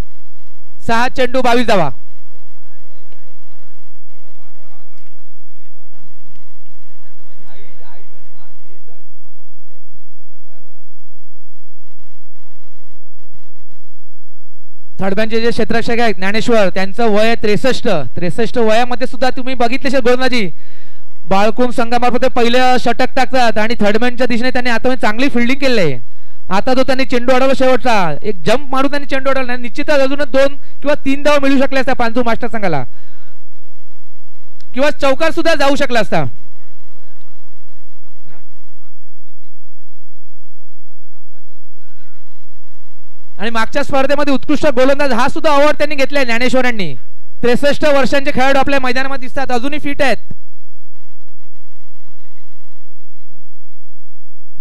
6 चेंडू 22 धावा. थर्डमॅनचे जे क्षेत्ररक्षक आहेत ज्ञानेश्वर त्यांचं वय 63 वयामध्ये सुद्धा तुम्ही बघितले गोलंदाजी बाळकुम संघामार्फत पहिलं षटक टाकतात आणि थर्डमॅनच्या दिशेने त्यांनी आता चांगली फिल्डिंग केली आहे. आता जो त्यांनी चेंडू अडवला शेवटचा एक जंप मारून त्यांनी चेंडू अडवला. निश्चितच अजूनच 2 किंवा 3 धाव मिळू शकले असता पांडू मास्टर संघाला किंवा चौकार सुद्धा जाऊ शकला असता. आणि मागच्या स्पर्धेमध्ये उत्कृष्ट गोलंदाज हा सुद्धा अवॉर्ड त्यांनी घेतलाय ज्ञानेश्वर यांनी. 63 वर्षांचे खेळाडू आपल्या मैदानामध्ये दिसतात. अजूनही फिट आहेत.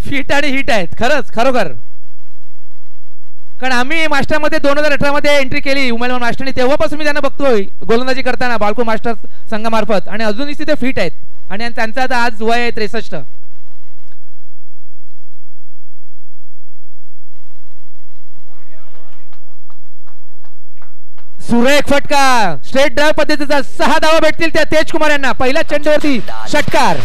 फिट आणि हिट आहेत खरंच खरोखर. कारण आम्ही मास्टरमध्ये 2018 मध्ये एंट्री केली उमेदवार मास्टरनी तेव्हापासून मी त्यांना बघतोय गोलंदाजी करताना बाळको मास्टर संघामार्फत आणि अजूनही तिथे फिट आहेत. आणि त्यांचं आता आज वय आहे 63. सुरेख फटका स्ट्रेट ड्राइव्ह पद्धतीचा 6 धावा भेटतील त्या तेज कुमार यांना. पहिल्या चेंडूवरती षटकार.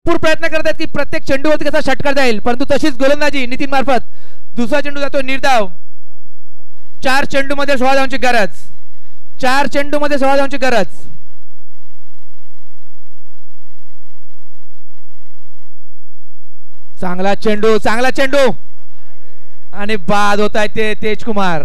भरपूर प्रयत्न करतात की प्रत्येक चेंडूवरती कसा षटकार जाईल, परंतु तशीच गोलंदाजी नितीन मार्फत. दुसरा चेंडू जातो निर्धाव. 4 चेंडूमध्ये 16 धावांची गरज. 4 चेंडूमध्ये 16 धावांची गरज. चांगला चेंडू आणि बाद होत आहे ते तेजकुमार.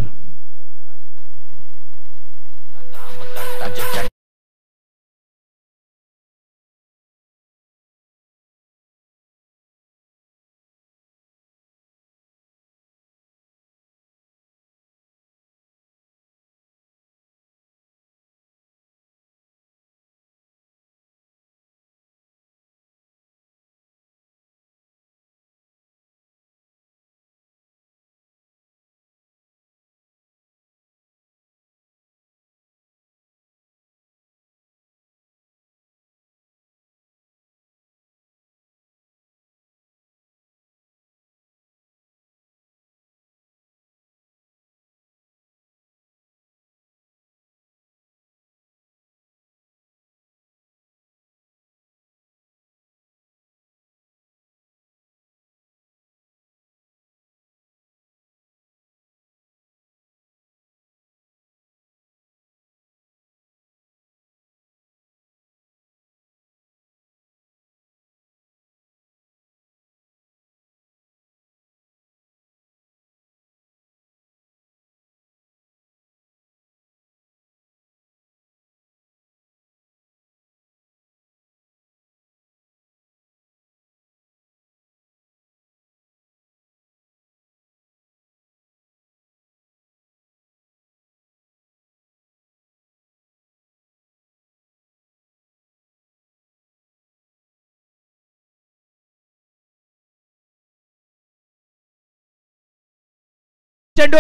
चेंडू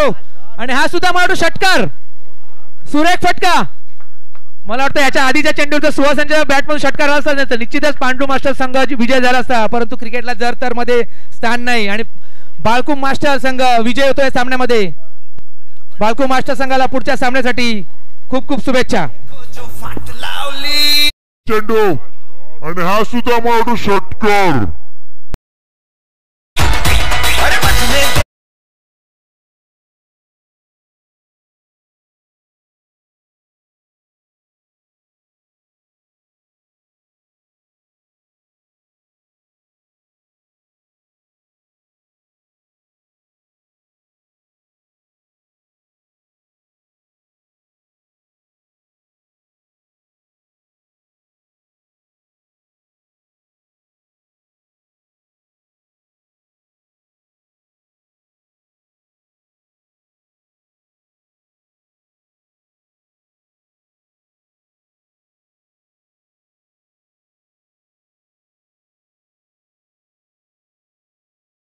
आणि हा सुद्धा मारू षटकार. सुरेख फटका. मला वाटतं याच्या आधीच्या चेंडूचा सुहासांच्या बॅटमधून षटकार आला असता तर निश्चितच पांडू मास्टर संघाची विजय झाला असता, परंतु क्रिकेटला जर तर मध्ये स्थान नाही आणि बाळकू मास्टर संघ विजय होतोय सामन्यामध्ये. बाळकू मास्टर संघाला पुढच्या सामन्यासाठी खूप खूप शुभेच्छा. चेंडू आणि हा सुद्धा मारू षटकार.